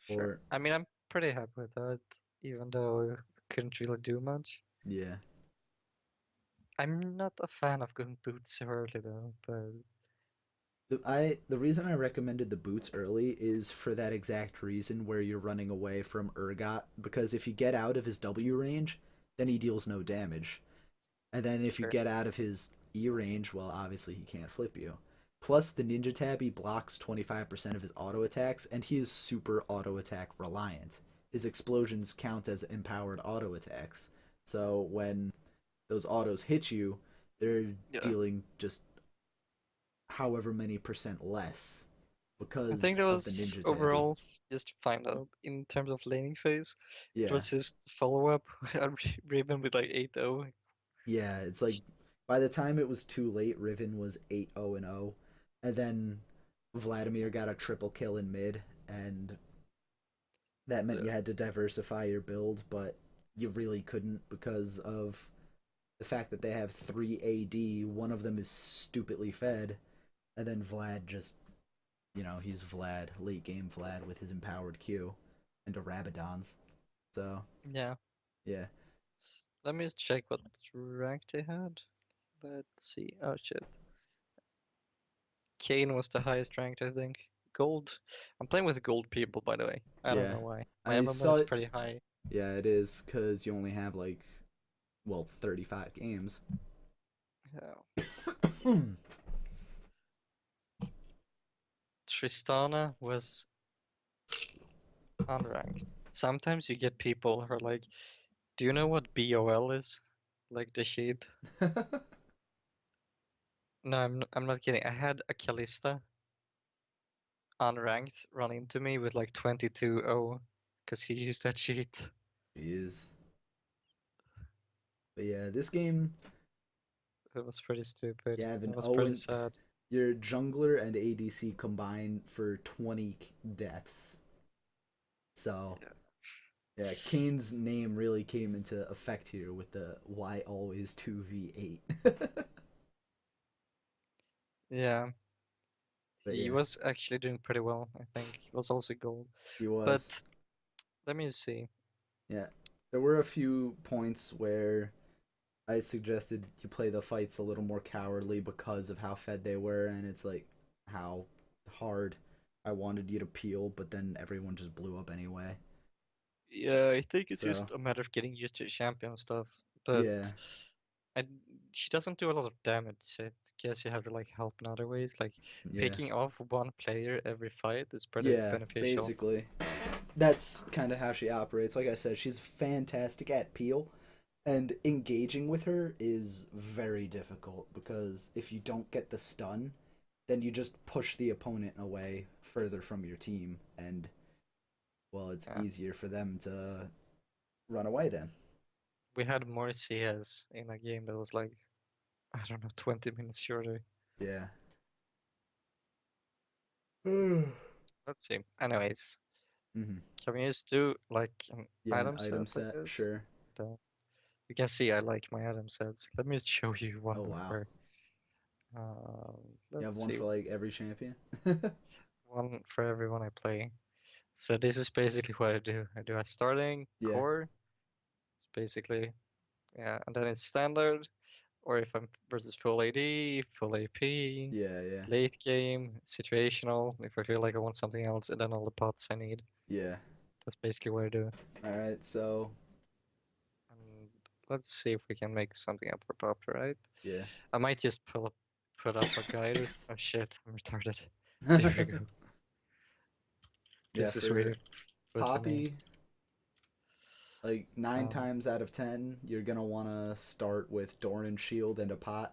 Sure. or I mean, I'm pretty happy with that, even though we couldn't really do much. yeah. I'm not a fan of going boots so early though, but The reason I recommended the boots early is for that exact reason where you're running away from Urgot, because if you get out of his W range, then he deals no damage. And then if you sure. get out of his E range, well obviously he can't flip you. Plus the Ninja Tabby blocks 25% of his auto attacks and he is super auto attack reliant. His explosions count as empowered auto attacks. So when those autos hit you, they're Yeah. dealing just however many percent less I think because that of the was Ninja Tabby. overall just fine though. In terms of laning phase, it Yeah. was just follow-up. Riven with like 8-0. Yeah, it's like by the time it was too late, Riven was 8-0 and 0, and then Vladimir got a triple kill in mid, and that meant Yeah. you had to diversify your build, but you really couldn't because of the fact that they have 3 AD. One of them is stupidly fed, and then Vlad just, he's Vlad, late game Vlad with his empowered Q and a Rabadons. So, Yeah. yeah. Let me just check what rank they had. Let's see. Oh shit. Kane was the highest ranked, I think. Gold. I'm playing with gold people, by the way. I don't Yeah. know why. My I MMR saw is it. pretty high. Yeah, it is because you only have like, well, 35 games. Yeah. Tristana was unranked. Sometimes you get people who are like, do you know what BOL is? Like the shade. No, I'm not kidding. I had a Kalista unranked run into me with like 22-0 because he used that cheat. Jeez. But yeah, this game, It was pretty stupid. you have It an was pretty Owen, sad. your jungler and ADC combined for 20 deaths. So, Yeah. yeah, Kane's name really came into effect here with the why always 2v8. Yeah, But he yeah, was actually doing pretty well, I think. He was also gold. he was. But let me see. Yeah. There were a few points where I suggested you play the fights a little more cowardly because of how fed they were, and it's like how hard I wanted you to peel, but then everyone just blew up anyway. Yeah, I think it's So just a matter of getting used to champion stuff. But yeah, I, she doesn't do a lot of damage. So I guess you have to like help in other ways. Like yeah, picking off one player every fight is pretty yeah. beneficial. Basically, that's kind of how she operates. Like I said, she's fantastic at peel, and engaging with her is very difficult because if you don't get the stun, then you just push the opponent away further from your team, and well, it's Yeah. easier for them to run away then. We had more CS in a game that was like, I don't know, 20 minutes shorter. Yeah. Let's see. Anyways, Mm-hmm. can we just do like an Yeah, an item set item like set, this? sure. You can see I like my item sets. Let me show you one Oh wow. for, um, You have let's one see, for like every champion? one for everyone I play. So this is basically what I do. I do a starting Yeah. core. It's basically, yeah, and then it's standard, or if I'm versus full AD, full AP, Yeah, yeah. late game, situational, if I feel like I want something else, and then all the pots I need. Yeah. That's basically what I do. Alright, so And let's see if we can make something up for pop, right? yeah. I might just put up a guide. Oh shit, I'm retarded. There we go. Yeah, This is for really footly made. Poppy, like nine Um, times out of 10, you're gonna wanna start with Doran Shield and a pot.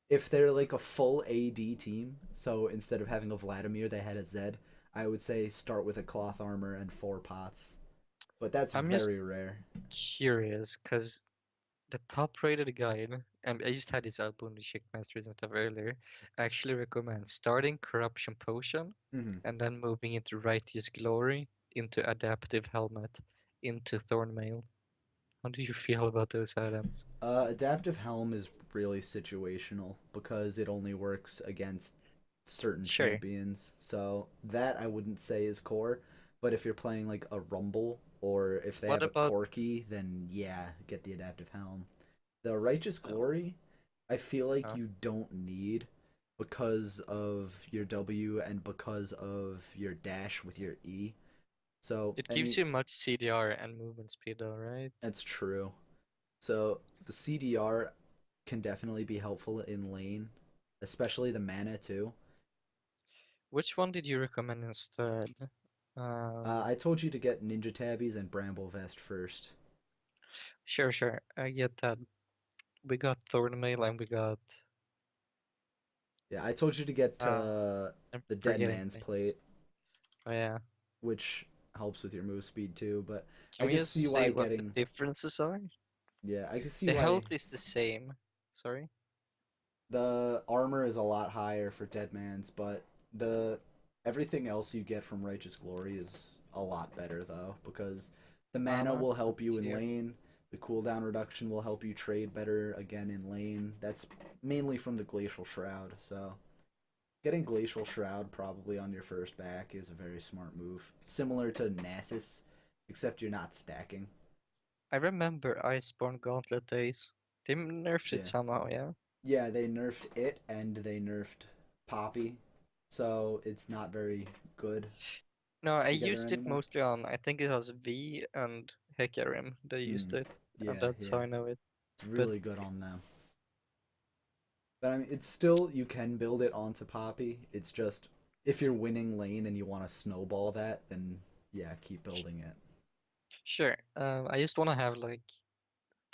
If they're like a full AD team, so instead of having a Vladimir, they had a Zed, I would say start with a cloth armor and 4 pots. But that's I'm just very rare. curious because the top rated guide, and I just had this out on the Chic Masters and stuff earlier, actually recommends starting Corruption Potion Mm-hmm. and then moving into Righteous Glory, into Adaptive Helmet, into Thornmail. How do you feel about those items? Adaptive Helm is really situational because it only works against certain Sure. champions. So that I wouldn't say is core. But if you're playing like a Rumble or if they What have a about Corki, then yeah, get the Adaptive Helm. The Righteous uh, Glory, I feel like uh, you don't need because of your W and because of your dash with your E. So it gives any you much CDR and movement speed though, right? that's true. So the CDR can definitely be helpful in lane, especially the mana too. Which one did you recommend instead? Um, I told you to get Ninja Tabbies and Bramble Vest first. sure, I get that. We got Thornmail and we got Yeah, I told you to get uh I'm the Dead forgetting Man's things. Plate, Oh yeah. which helps with your move speed too. But Can I we could see just why say what the getting differences are? yeah, I could see The why health is the same. Sorry. the armor is a lot higher for Dead Man's, but the everything else you get from Righteous Glory is a lot better though because the mana will help Let's you in see. lane. The cooldown reduction will help you trade better again in lane. That's mainly from the Glacial Shroud. So getting Glacial Shroud probably on your first back is a very smart move. Similar to Nasus, except you're not stacking. I remember Iceborne Gauntlet days. They nerfed it Yeah. somehow, yeah? Yeah, they nerfed it and they nerfed Poppy. So it's not very good No, I together used it anymore. mostly on, I think it was V and Hecarim that used Mm. it, and Yeah, that's how yeah. I know it. It's But really good on them. But I mean, it's still, you can build it onto Poppy. It's just, if you're winning lane and you want to snowball that, then yeah, keep building it. sure, I just want to have like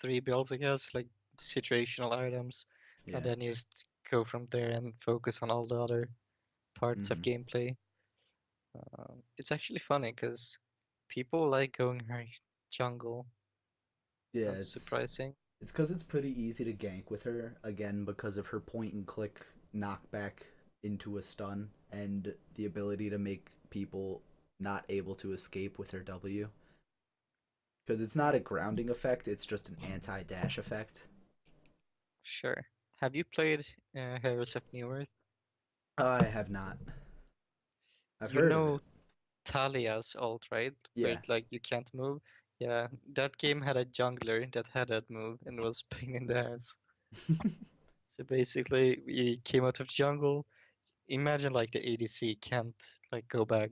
three builds, I guess, like situational items, and Yeah. then just go from there and focus on all the other parts of Hmm. gameplay. It's actually funny because people like going her jungle. Yeah, That's surprising. it's because it's pretty easy to gank with her, again, because of her point and click knockback into a stun and the ability to make people not able to escape with her W. Because it's not a grounding effect, it's just an anti dash effect. Sure. Have you played Heroes of New Earth? I have not. I've You heard of know it. Talia's ult, right? Where Yeah. it, like you can't move. Yeah, that game had a jungler that had that move and it was pain in the ass. So basically, we came out of jungle. Imagine like the ADC can't like go back.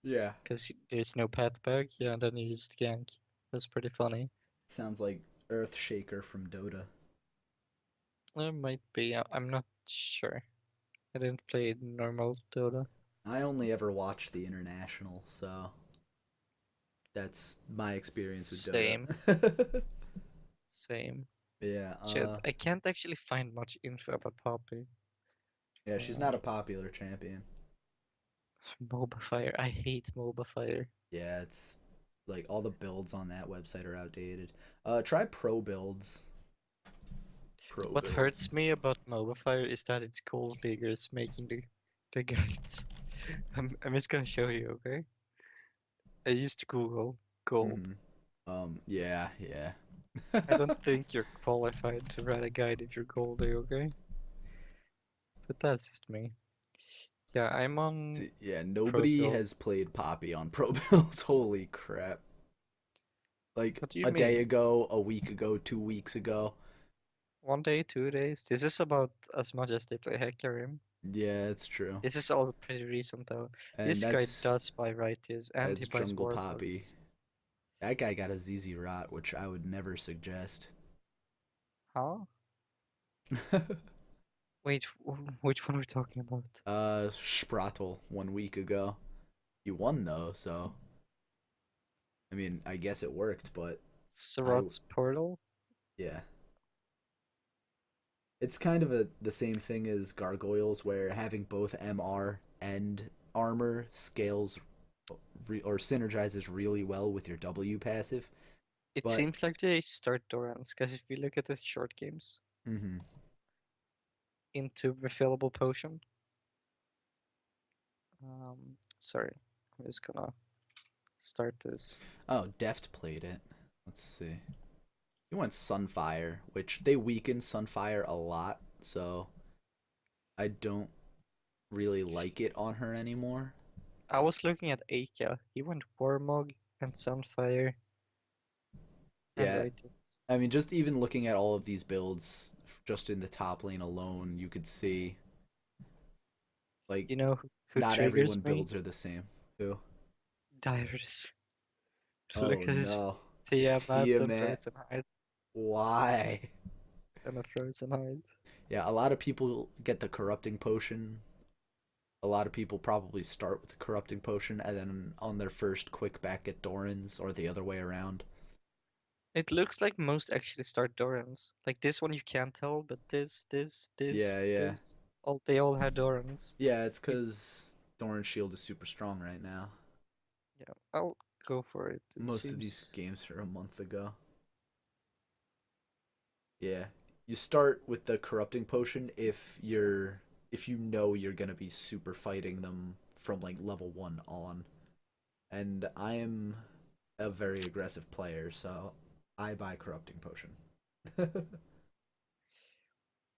Yeah. because there's no path back. Yeah, and then you just gank. That's pretty funny. Sounds like Earthshaker from Dota. It might be. I'm not sure. I didn't play normal Dota. I only ever watched the international, so that's my experience with Same, Dota. same. Yeah, Shit, I can't actually find much info about Poppy. yeah, she's Uh, not a popular champion. MOBA Fire. I hate MOBA Fire. Yeah, it's like all the builds on that website are outdated. Try pro builds. Pro What builds. hurts me about MOBA Fire is that it's Gold Leaguers making the guides. I'm just gonna show you, okay? I used to Google gold. Mm-hmm. Yeah, yeah. I don't think you're qualified to write a guide if you're goldie, okay? But that's just me. Yeah, I'm on Yeah, pro nobody build. has played Poppy on pro builds. Holy crap. Like What do you a day mean? ago, a week ago, 2 weeks ago. 1 day, 2 days? This is about as much as they play Hecarim. Yeah, it's true. This is all pretty recent though. And This guy does buy Righteous and he that's buys Jungle Poppy. Warlords. That guy got a ZZ Rot, which I would never suggest. Huh? Wait, which one are we talking about? Spratel 1 week ago. You won though, so I mean, I guess it worked, but I Surratt's Portal? yeah. It's kind of the same thing as Gargoyles, where having both MR and armor scales or synergizes really well with your W passive. It But seems like they start Dorans, because if you look at the short games, mm-hmm. into refillable potion. Sorry, I'm just gonna start this. Oh, Deft played it. Let's see. He went Sunfire, which they weaken Sunfire a lot, so I don't really like it on her anymore. I was looking at Aika. He went Warmog and Sunfire and Yeah, Righteous. I mean, just even looking at all of these builds, just in the top lane alone, you could see like You know who not triggers everyone me? builds are the same. Who? Dyrus. Oh Look at his no, Tiamat and Tiamat. Frozen Height Why? and a Frozen Height. Yeah, a lot of people get the corrupting potion. A lot of people probably start with the corrupting potion and then on their first quick back get Doran's or the other way around. It looks like most actually start Dorans. Like this one you can't tell, but Yeah, yeah. this, all they all had Dorans. Yeah, it's It, because Doran's shield is super strong right now. yeah, I'll go for it. It Most of these seems games are a month ago. Yeah. You start with the corrupting potion if you know you're gonna be super fighting them from like level 1 on. And I am a very aggressive player, so I buy corrupting potion.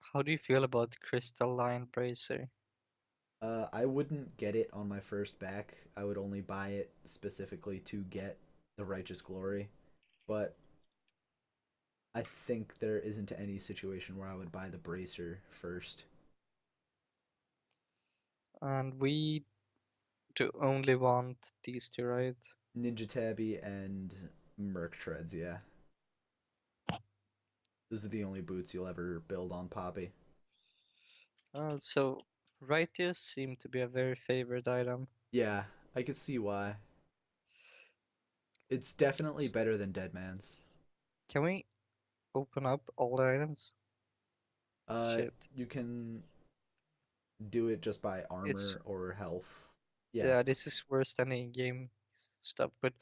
how do you feel about Crystalline Bracer? I wouldn't get it on my first back. I would only buy it specifically to get the Righteous Glory. But I think there isn't any situation where I would buy the Bracer first. And we do only want these two, right? Ninja Tabby and Merc Treads, yeah. Those are the only boots you'll ever build on Poppy. So Righteous seem to be a very favorite item. Yeah, I could see why. It's definitely better than Deadman's. Can we open up all the items? Uh, Shit. you can do it just by It's armor or health. Yeah, yeah, this is worse than in-game stuff, but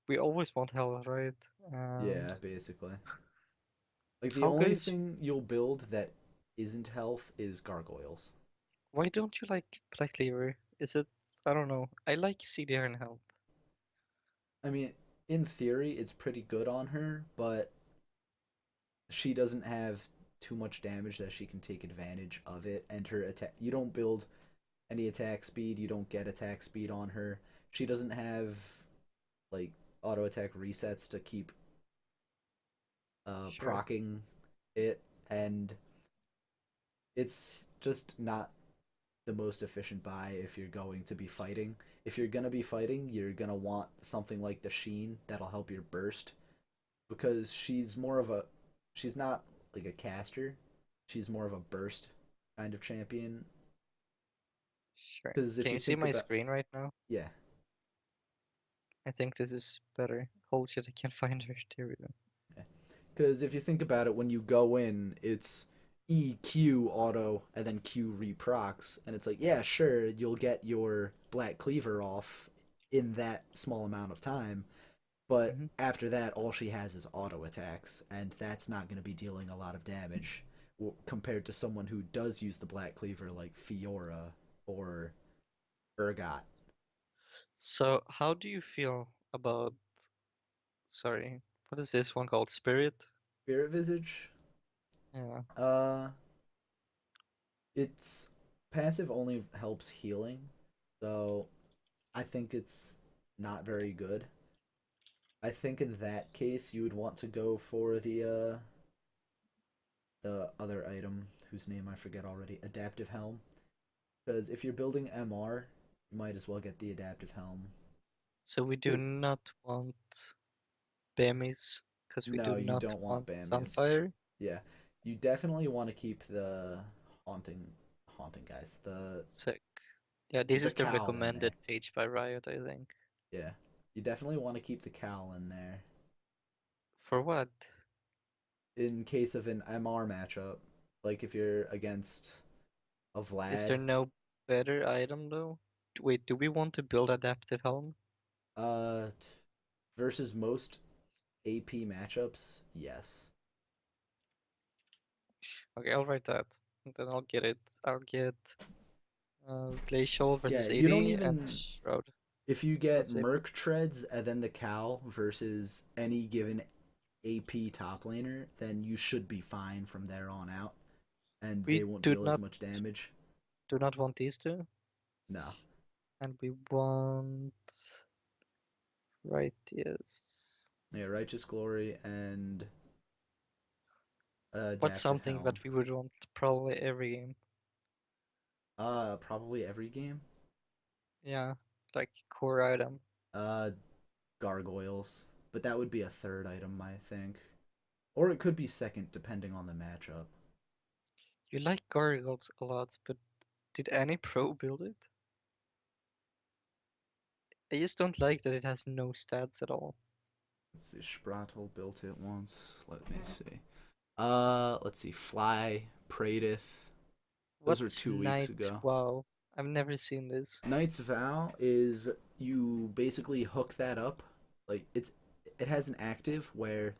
we always want health, right? And yeah, basically. Like the how good only is thing you'll build that isn't health is gargoyles. why don't you like Black Cleaver? Is it I don't know. I like CDR and health. I mean, in theory, it's pretty good on her, but she doesn't have too much damage that she can take advantage of it. And her attack, you don't build any attack speed. You don't get attack speed on her. She doesn't have like auto attack resets to keep Sure. procking it, and it's just not the most efficient buy if you're going to be fighting. If you're gonna be fighting, you're gonna want something like the Sheen that'll help your burst because she's not like a caster. She's more of a burst kind of champion. Sure. Because if Can you you see think my about, screen right now? yeah, I think this is better. Holy shit, I can't find her. There we go. because if you think about it, when you go in, it's EQ auto and then Q reprocs, and it's like, yeah, sure, you'll get your Black Cleaver off in that small amount of time, but Hmm. after that, all she has is auto attacks, and that's not going to be dealing a lot of damage compared to someone who does use the Black Cleaver like Fiora or Urgot. So, how do you feel about, sorry, what is this one called? Spirit? Spirit Visage, Yeah. uh, its passive only helps healing, so I think it's not very good. I think in that case you would want to go for the other item whose name I forget already, Adaptive Helm. Because if you're building MR, you might as well get the Adaptive Helm. So we do not want Bemis, because we No, do you not don't want want Bami's. Sunfire. Yeah, you definitely want to keep the haunting haunting guys. Sick. Yeah, Keep this the is the cowl in there. recommended page by Riot, I think. Yeah, you definitely want to keep the cowl in there For what? in case of an MR matchup. Like if you're against a Is Vlad, there no better item though? Wait, do we want to build Adaptive Helm? uh, versus most AP matchups, yes. Okay, I'll write that. And then I'll get it. I'll get Glacial Yeah, versus you don't AD and even Shroud. if you get That's it. Merc treads and then the cowl versus any given AP top laner, then you should be fine from there on out, and they We won't do deal as not much damage. want these two, No, and we want Righteous. yeah, Righteous Glory and What's Adaptive something Helm. that we would want probably every game? Probably every game. Yeah, like core item. Uh, Gargoyles, but that would be a third item, I think, or it could be second depending on the matchup. You like Gargoyles a lot, but did any pro build it? I just don't like that it has no stats at all. Let's see, Spratel built it once. Let me see. Let's see. Fly, Pradith. Those were What's 2 weeks Knight's ago. WoW? I've never seen this. Knight's Vow is you basically hook that up. Like it has an active where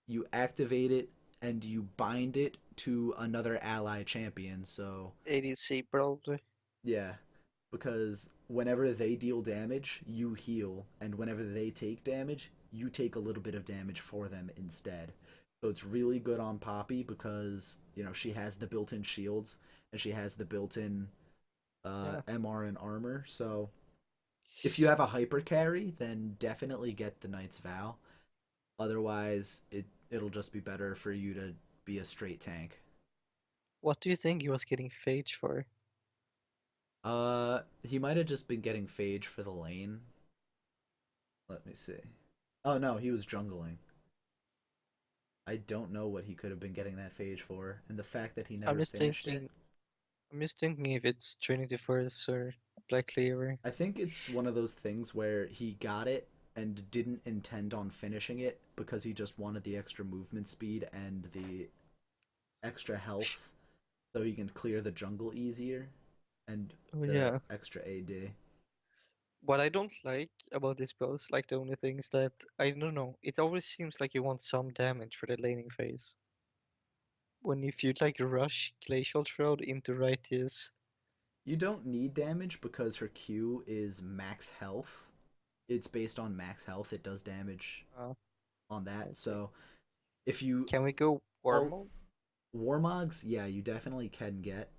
you activate it and you bind it to another ally champion. So ADC probably. yeah, because whenever they deal damage, you heal, and whenever they take damage, you take a little bit of damage for them instead. So it's really good on Poppy because she has the built-in shields and she has the built-in Yeah. MR and armor. So if you have a hyper carry, then definitely get the Knight's Vow. Otherwise, it'll just be better for you to be a straight tank. What do you think he was getting Phage for? He might have just been getting Phage for the lane. Let me see. Oh no, he was jungling. I don't know what he could have been getting that Phage for, and the fact that he I'm never just finished it. thinking. I'm just thinking if it's Trinity Force or Black Cleaver. I think it's one of those things where he got it and didn't intend on finishing it because he just wanted the extra movement speed and the extra health so he can clear the jungle easier and Oh the yeah. extra AD. What I don't like about this build is like the only thing is that I don't know. It always seems like you want some damage for the laning phase. When if you like rush Glacial Shroud into Righteous, You don't need damage because her Q is max health. It's based on max health. It does damage uh, on I that. see. So if you Can we go War oh Mode? Warmogs, yeah, you definitely can get.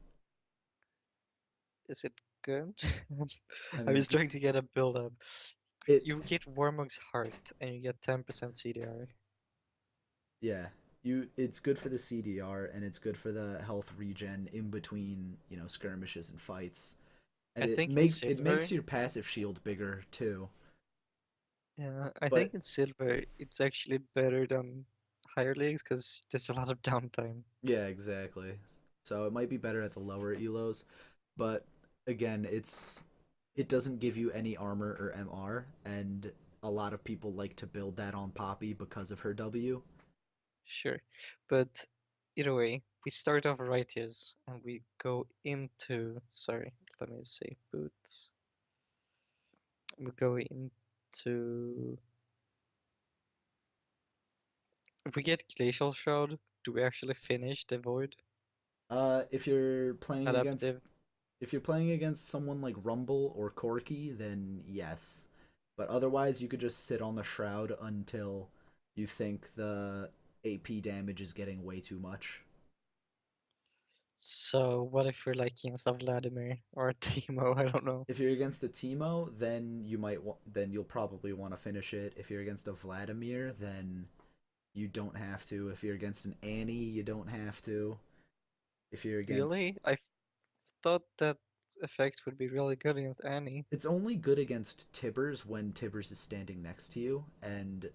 Is it good? I I mean, was trying to get a build up. it You get Warmog's Heart and you get 10% CDR. yeah. it's good for the CDR and it's good for the health regen in between, skirmishes and fights. And I it think in makes it silver, makes your passive shield bigger too. yeah, I But think in silver it's actually better than higher leagues because there's a lot of downtime. yeah, exactly. So it might be better at the lower elos, but again, it doesn't give you any armor or MR, and a lot of people like to build that on Poppy because of her W. Sure, but either way, we start off righteous and we go into, sorry, let me see, boots. We go into, if we get Glacial Shroud, do we actually finish the Void? If you're playing against Adaptive. if you're playing against someone like Rumble or Corky, then yes. But otherwise, you could just sit on the shroud until you think the AP damage is getting way too much. So what if we're like against a Vladimir or a Teemo? I don't know. If you're against a Teemo, then then you'll probably want to finish it. If you're against a Vladimir, then you don't have to. If you're against an Annie, you don't have to. If you're against Really? I thought that effect would be really good against Annie. It's only good against Tibbers when Tibbers is standing next to you, and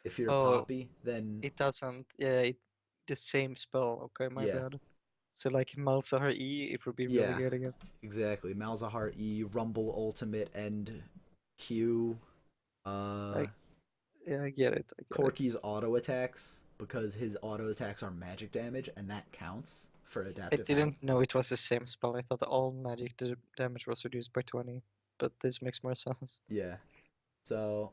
if you're Oh, Poppy, then it doesn't. Yeah, the same spell. Okay, my yeah, bad. So like Malzahar E, it would be really yeah, good against. exactly. Malzahar E, Rumble Ultimate, and Q. Uh, I yeah, I get it. I get it. Corky's auto attacks because his auto attacks are magic damage, and that counts for I adaptive health. didn't know it was the same spell. I thought all magic damage was reduced by 20, but this makes more sense. Yeah, so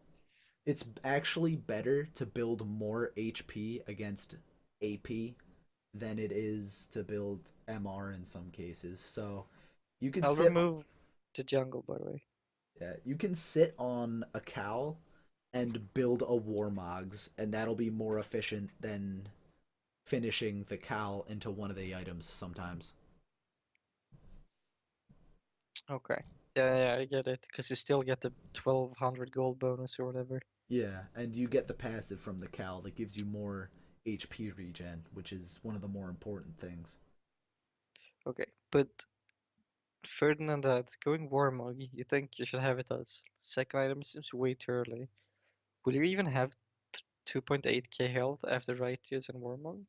it's actually better to build more HP against AP than it is to build MR in some cases. So you could I'll sit remove the jungle, by the way. you can sit on a cow and build a Warmogs, and that'll be more efficient than finishing the cow into one of the items sometimes. Okay. Yeah, I get it. Because you still get the 1200 gold bonus or whatever. Yeah, and you get the passive from the cow that gives you more HP regen, which is one of the more important things. Okay, but further than that, going Warmog, you think you should have it as second item seems way too early. Will you even have 2.8k health after Righteous and Warmog?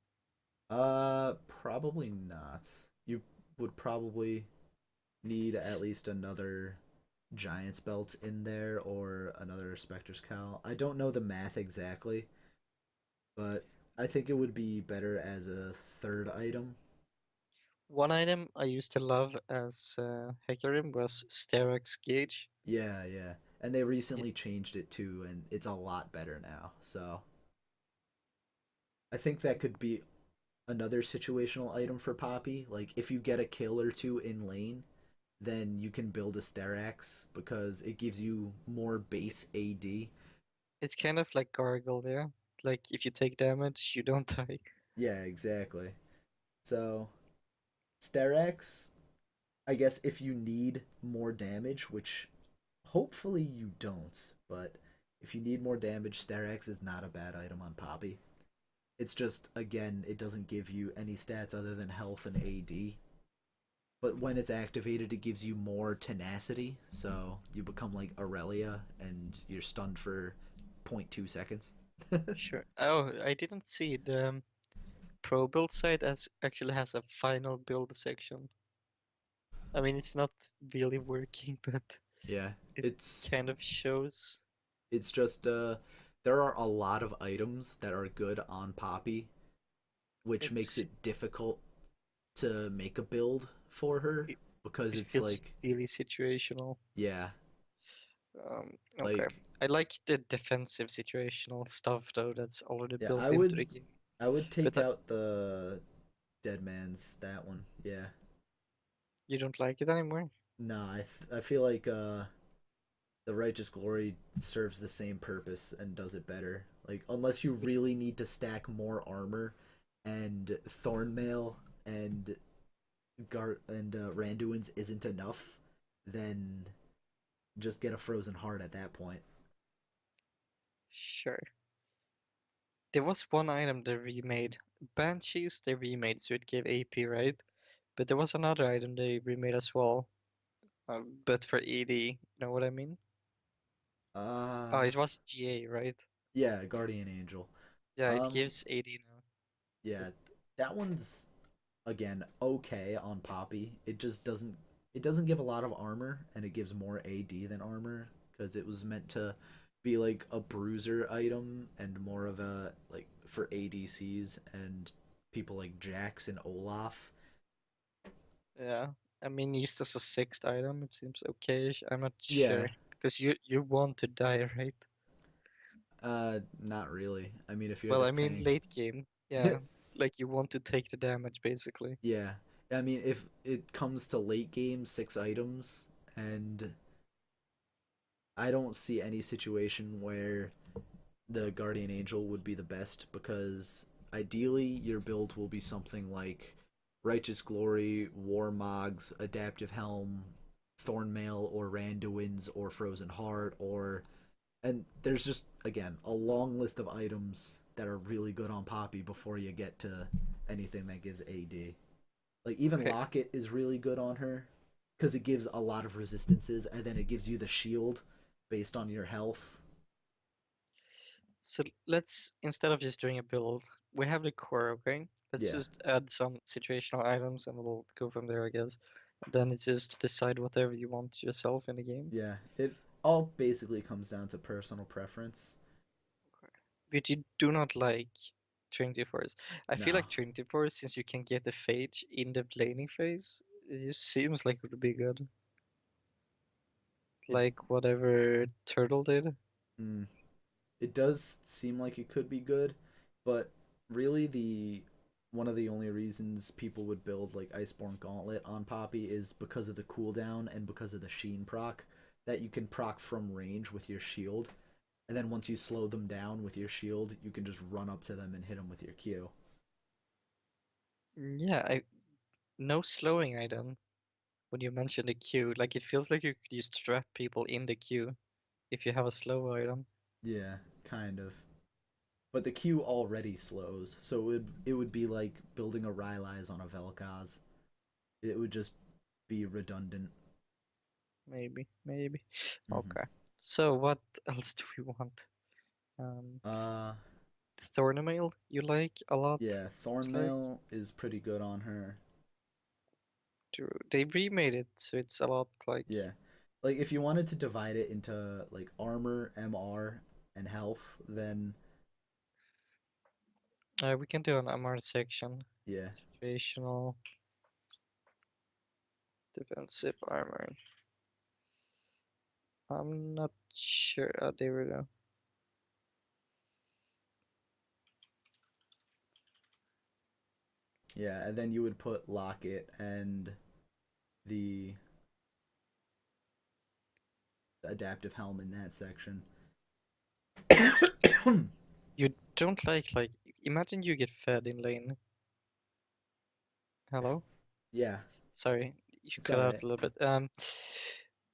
Probably not. You would probably need at least another Giant's Belt in there or another Spectre's Cowl. I don't know the math exactly, but I think it would be better as a third item. One item I used to love as Hecarim was Sterak's Gauge. Yeah, yeah. And they It, recently changed it too, and it's a lot better now. So I think that could be another situational item for Poppy. Like if you get a kill or two in lane, then you can build a Sterax because it gives you more base AD. it's kind of like Gargle there. Like if you take damage, you don't die. Yeah, exactly. So Sterax, I guess if you need more damage, which hopefully you don't, but if you need more damage, Sterax is not a bad item on Poppy. It's just again, it doesn't give you any stats other than health and AD. But when it's activated, it gives you more tenacity, so you become like Aurelia and you're stunned for zero point 0.2 seconds. Sure. Oh, I didn't see the pro build side as actually has a final build section. I mean, it's not really working, but Yeah, it it's kind of shows. it's just there are a lot of items that are good on Poppy, which makes It's it difficult to make a build for her it, because it it's feels like really situational. yeah, Okay. like I like the defensive situational stuff though that's already yeah, built into the game. I would take But out the Dead Man's that one. Yeah. you don't like it anymore? No, I feel like the Righteous Glory serves the same purpose and does it better. Like unless you But really need to stack more armor and Thornmail and Randuin's isn't enough, then just get a Frozen Heart at that point. sure. There was one item they remade. Banshees they remade so it gave AP, right? But there was another item they remade as well, but for AD. You know what I mean? Oh, Uh, it was GA, right? yeah, Guardian Angel. Yeah, it Um, gives AD now. But yeah, that one's again okay on Poppy. It doesn't give a lot of armor and it gives more AD than armor because it was meant to be like a bruiser item and more of a like for ADCs and people like Jax and Olaf. yeah, I mean, used as a sixth item, it seems okay. I'm not Yeah, sure because you want to die, right? not really. I mean, if you're Well, the I mean, tank, late game, yeah, like you want to take the damage basically. yeah. I mean, if it comes to late game, 6 items, and I don't see any situation where the Guardian Angel would be the best because ideally your build will be something like Righteous Glory, War Mogs, Adaptive Helm, Thornmail, or Randuin's, or Frozen Heart, or and there's just again a long list of items that are really good on Poppy before you get to anything that gives AD. Like even Okay, Locket is really good on her because it gives a lot of resistances and then it gives you the shield based on your health. so let's instead of just doing a build, we have the core, okay? Let's Yeah, just add some situational items and we'll go from there, I guess. Then it's just decide whatever you want yourself in the game. yeah. It all basically comes down to personal preference. But you do not like Trinity Force. I feel No, like Trinity Force, since you can get the Phage in the laning phase, it just seems like it would be good. it Like whatever Turtle did. mm, it does seem like it could be good, but really the one of the only reasons people would build like Iceborne Gauntlet on Poppy is because of the cooldown and because of the Sheen proc that you can proc from range with your shield, and then once you slow them down with your shield, you can just run up to them and hit them with your Q. Yeah, no slowing item when you mention the Q. Like it feels like you could just trap people in the queue if you have a slow item. Yeah, kind of. But the Q already slows, so it would be like building a Rylai's on a Vel'Koz. It would just be redundant. Maybe. Hmm. Okay. So what else do we want? Um, Uh, Thornmail you like a lot? yeah, Looks like. Thornmail is pretty good on her. True. They remade it, so it's a lot like Yeah, like if you wanted to divide it into like armor, MR, and health, then we can do an MR section. yeah, Situational, defensive armor. I'm not sure. There we go. yeah, and then you would put Locket and the adaptive helm in that section. You don't like imagine you get fed in lane. Hello? Yeah, Sorry, you it's cut all out right. a little bit.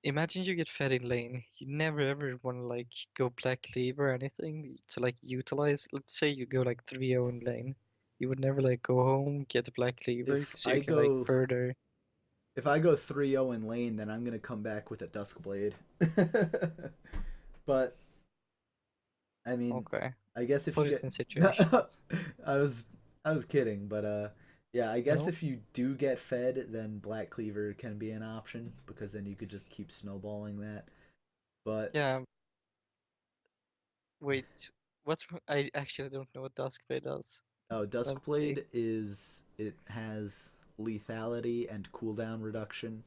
Imagine you get fed in lane. You never ever want to like go Black Cleave or anything to like utilize. Let's say you go like 3-0 in lane. You would never like go home, get the Black Cleaver, If so you I can like go further. if I go 3-0 in lane, then I'm gonna come back with a Duskblade. But I mean, Okay, I guess if you put it get in situation. I was I was kidding, but yeah, I guess No? if you do get fed, then Black Cleaver can be an option because then you could just keep snowballing that. But Yeah, wait. I actually don't know what Duskblade does. oh, Let me see. Duskblade is it has lethality and cooldown reduction,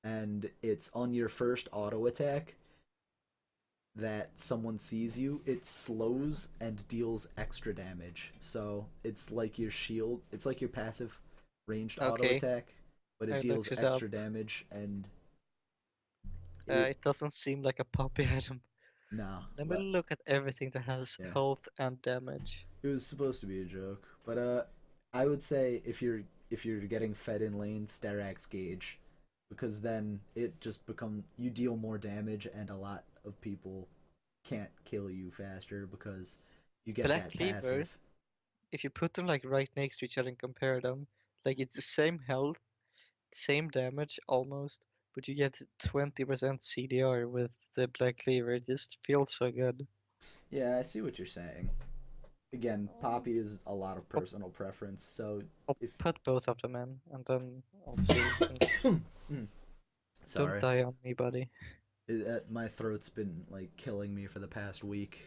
and it's on your first auto attack that someone sees you, it slows and deals extra damage. So it's like your shield, it's like your passive ranged auto Okay, attack, but it I deals looked it up. extra damage and it It doesn't seem like a puppy item. no, Let me but look at everything that has yeah. health and damage. It was supposed to be a joke. But I would say if you're getting fed in lane, Starax Gauge because then it just become you deal more damage and a lot of people can't kill you faster because you get Black that Cleaver, passive. if you put them like right next to each other and compare them, like it's the same health, same damage almost, but you get 20% CDR with the Black Cleaver. It just feels so good. Yeah, I see what you're saying. Again, Um, Poppy is a lot of I'll, personal preference. So I'll if put both of them in, and then I'll see. And Mm, don't sorry, die on me, buddy. my throat's been like killing me for the past week.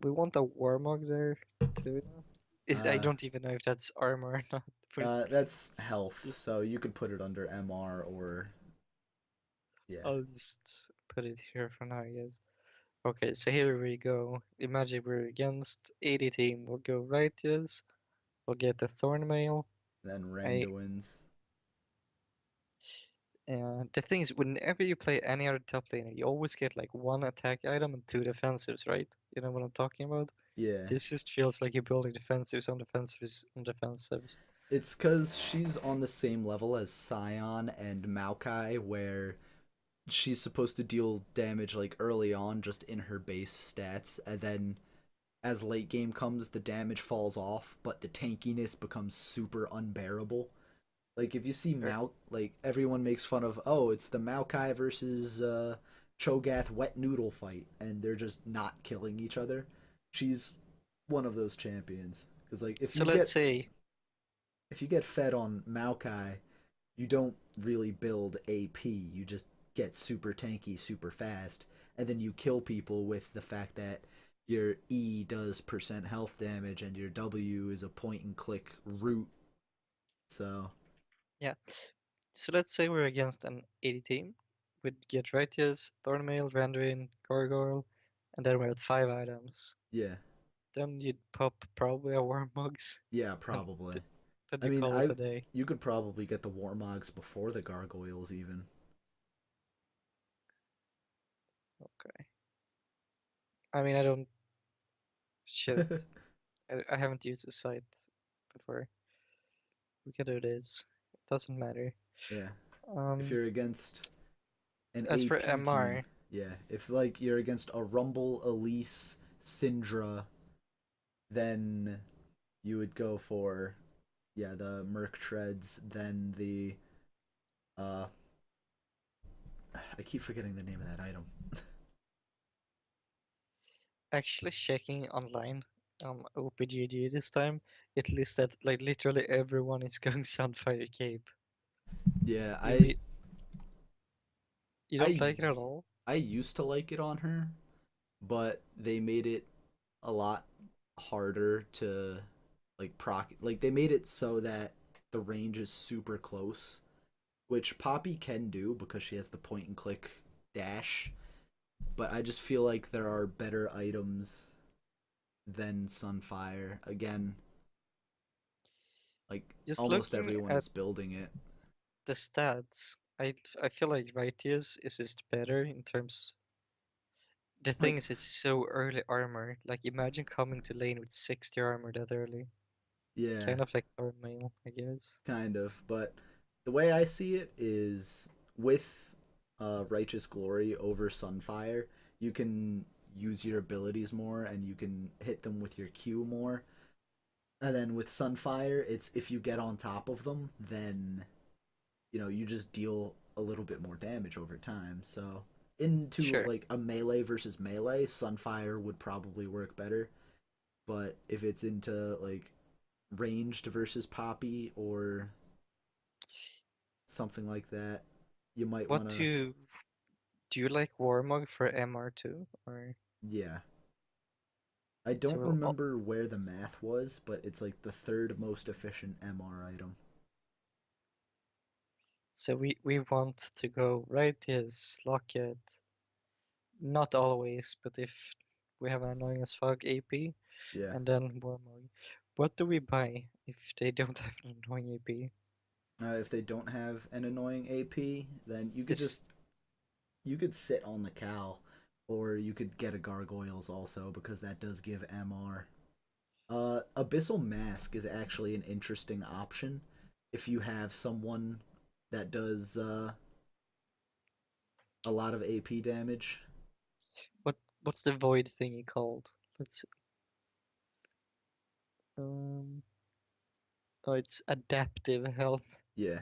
We want a Warmog there too. I uh, don't even know if that's armor or not. But that's health, just so you could put it under MR or yeah. I'll just put it here for now, yes. Okay, so here we go. Imagine we're against 80 team. We'll go right, yes. We'll get the Thornmail. Then I Randuin's. The thing is, whenever you play any other top laner, you always get like one attack item and two defensives, right? You know what I'm talking about? Yeah, This just feels like you're building defensives on defensives on defensives. it's because she's on the same level as Scion and Maokai, where she's supposed to deal damage like early on just in her base stats, and then as late game comes, the damage falls off, but the tankiness becomes super unbearable. Like if you see Sure. like everyone makes fun of, oh, it's the Maokai versus Cho'Gath wet noodle fight, and they're just not killing each other. She's one of those champions because like So let's say, if you get fed on Maokai, you don't really build AP. You just get super tanky, super fast, and then you kill people with the fact that your E does percent health damage and your W is a point and click root. So yeah. So let's say we're against an 80 team with Get Righteous, Thornmail, Randuin, Gargoyle, and then we're at 5 items. yeah, Then you'd pop probably a Warmugs, yeah, and probably. then I you mean, call it I a day. you could probably get the Warmogs before the Gargoyles even. Okay. I mean, I don't. Shit. I haven't used the site before. We can do this. It doesn't matter. Yeah, if Um, you're against an as for AP team, MR, yeah, if like you're against a Rumble, Elise, Syndra, then you would go for yeah the Merc Treads, then the uh I keep forgetting the name of that item. actually checking online, OPGG this time, it lists that like literally everyone is going Sunfire Cape. Yeah, You you don't I like it at all? I used to like it on her, but they made it a lot harder to like proc like they made it so that the range is super close, which Poppy can do because she has the point and click dash, but I just feel like there are better items than Sunfire. Again, like Just almost looking everyone at is building it. the stats, I feel like Righteous is just better in terms. The thing Like is, it's so early armor. Like imagine coming to lane with 60 armor that early. yeah, Kind of like Thornmail, I guess. kind of, but the way I see it is with Righteous Glory over Sunfire, you can use your abilities more and you can hit them with your Q more. And then with Sunfire, it's if you get on top of them, then you just deal a little bit more damage over time. So into Sure. like a melee versus melee, Sunfire would probably work better. But if it's into like ranged versus Poppy or something like that, you might What want do to you like Warmog for MR2 or yeah. I don't so? remember where the math was, but it's like the third most efficient MR item. So we want to go right? Yes, lock it. Not always, but if we have an annoying as fuck AP Yeah. and then Warmog, what do we buy if they don't have an annoying AP? If they don't have an annoying AP, then Is you could sit on the cow, or you could get a gargoyles also because that does give MR. Abyssal Mask is actually an interesting option if you have someone that does a lot of AP damage. what's the void thingy called? Let's um oh, it's adaptive health. Yeah.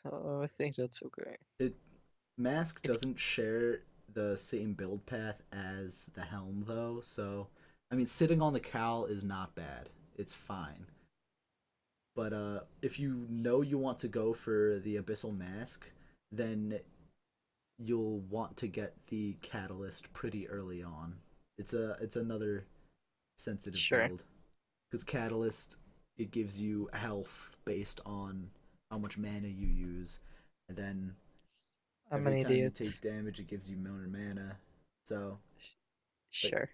I think that's okay. It Mask It doesn't share the same build path as the helm though, so I mean sitting on the cowl is not bad. It's fine. But if you know you want to go for the Abyssal Mask, then you'll want to get the Catalyst pretty early on. It's another sensitive sure. build because Catalyst, it gives you health based on how much mana you use, and then I'm an every time you idiot. take damage, it gives you more mana. So, but Sure.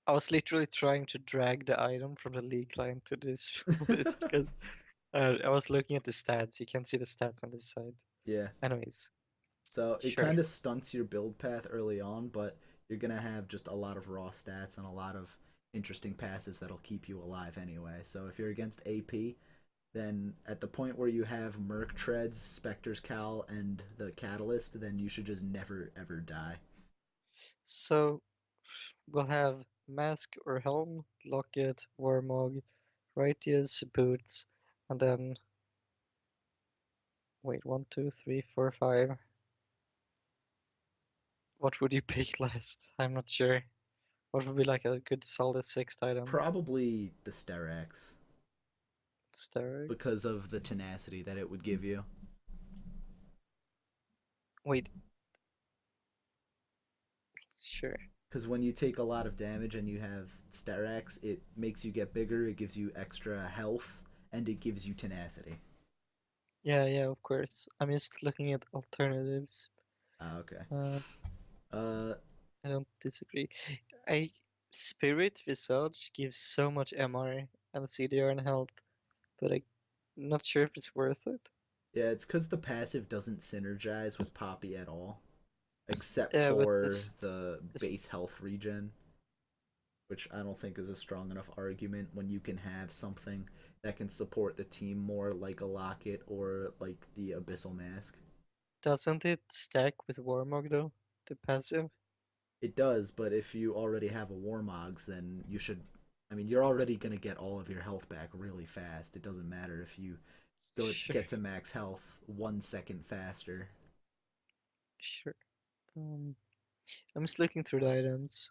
I was literally trying to drag the item from the League client to this list because I was looking at the stats. You can see the stats on this side. yeah, Anyways, so it sure. kind of stunts your build path early on, but you're gonna have just a lot of raw stats and a lot of interesting passives that'll keep you alive anyway. So if you're against AP, then at the point where you have Merc Treads, Spectre's Cowl, and the Catalyst, then you should just never ever die. So we'll have Mask or Helm, Locket, Warmog, Righteous, Boots, and then wait, one, two, three, four, five. What would you pick last? I'm not sure. What would be like a good solid sixth item? Probably the Sterak's Steroids? because of the tenacity that it would give you. Wait, sure. Because when you take a lot of damage and you have Sterak's, it makes you get bigger, it gives you extra health, and it gives you tenacity. Yeah, yeah, of course. I'm just looking at alternatives. Ah, okay. Uh, Uh, I don't disagree. I Spirit Visage gives so much MR and CDR and health, but I'm not sure if it's worth it. yeah, it's because the passive doesn't synergize with Poppy at all, except Yeah, but for this, the this base health regen, which I don't think is a strong enough argument when you can have something that can support the team more, like a Locket or like the Abyssal Mask. doesn't it stack with Warmog though? The passive? It does, but if you already have a Warmogs, then you should. I mean, you're already gonna get all of your health back really fast. It doesn't matter if you go Sure, get to max health 1 second faster. sure. Um, I'm just looking through the items.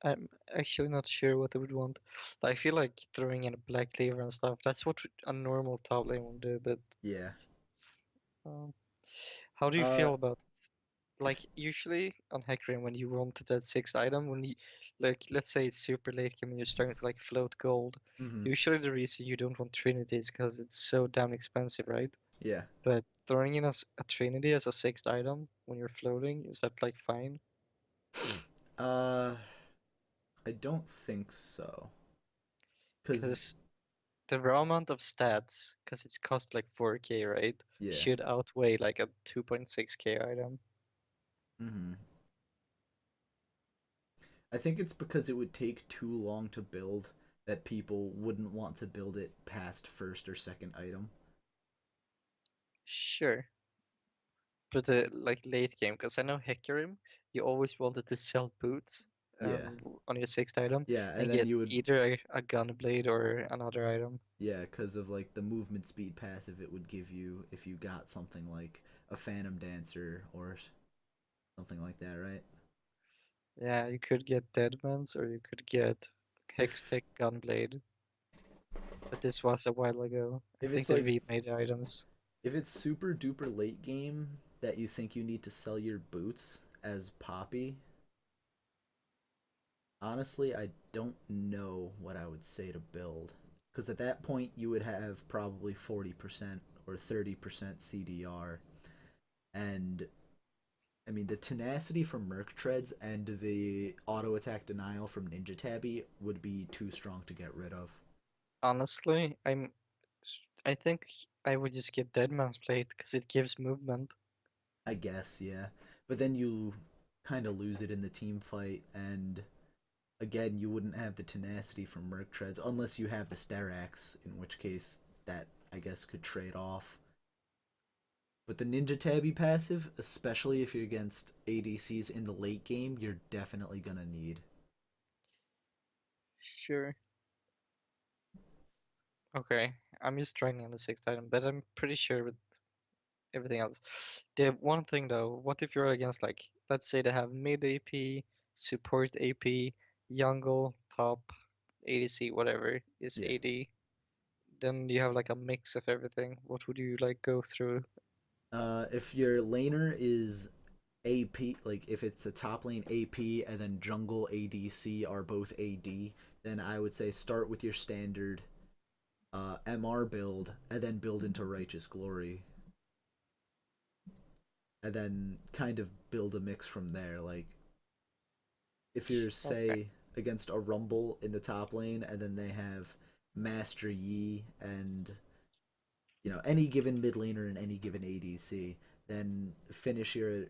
I'm actually not sure what I would want. I feel like throwing in a Black Cleaver and stuff. That's what a normal top lane would do. But Yeah. um, how do you Uh, feel about like usually on Hecarim when you wanted that sixth item when you like let's say it's super late game and you're starting to like float gold. mm-hmm. Usually the reason you don't want Trinity is because it's so damn expensive, right? Yeah. But throwing in a Trinity as a sixth item when you're floating, is that like fine? Uh, I don't think so. Cause Because the raw amount of stats, because it's cost like 4k, right? yeah. Should outweigh like a 2.6k item. Mm-hmm. I think it's because it would take too long to build that people wouldn't want to build it past first or second item. Sure. But the like late game, because I know Hecarim, you always wanted to sell boots Yeah. on your sixth item Yeah, and and then get you would either a gun blade or another item. yeah, because of like the movement speed passive it would give you if you got something like a Phantom Dancer or something like that, right? Yeah, you could get Deadmans or you could get If Hextech Gunblade, but this was a while ago. I if think it's they like remade the items. if it's super duper late game that you think you need to sell your boots as Poppy, honestly, I don't know what I would say to build. Because at that point, you would have probably 40% or 30% CDR. And, I mean, the tenacity from Merc Treads and the auto attack denial from Ninja Tabby would be too strong to get rid of. Honestly, I think I would just get Deadman's Blade because it gives movement. I guess, yeah. But then you kind of lose it in the team fight, and again, you wouldn't have the tenacity from Merc Treads unless you have the Starax, in which case that I guess could trade off. But the Ninja Tabi passive, especially if you're against ADCs in the late game, you're definitely gonna need. Sure. Okay. I'm just trying on the sixth item, but I'm pretty sure with everything else. The one thing though, what if you're against like, let's say they have mid AP, support AP, jungle, top, ADC, whatever is Yeah. AD. Then you have like a mix of everything. What would you like go through? If your laner is AP, like if it's a top lane AP and then jungle ADC are both AD, then I would say start with your standard MR build and then build into Righteous Glory. And then kind of build a mix from there. Like if you're Okay. say against a Rumble in the top lane and then they have Master Yi and any given mid laner and any given ADC, then finish your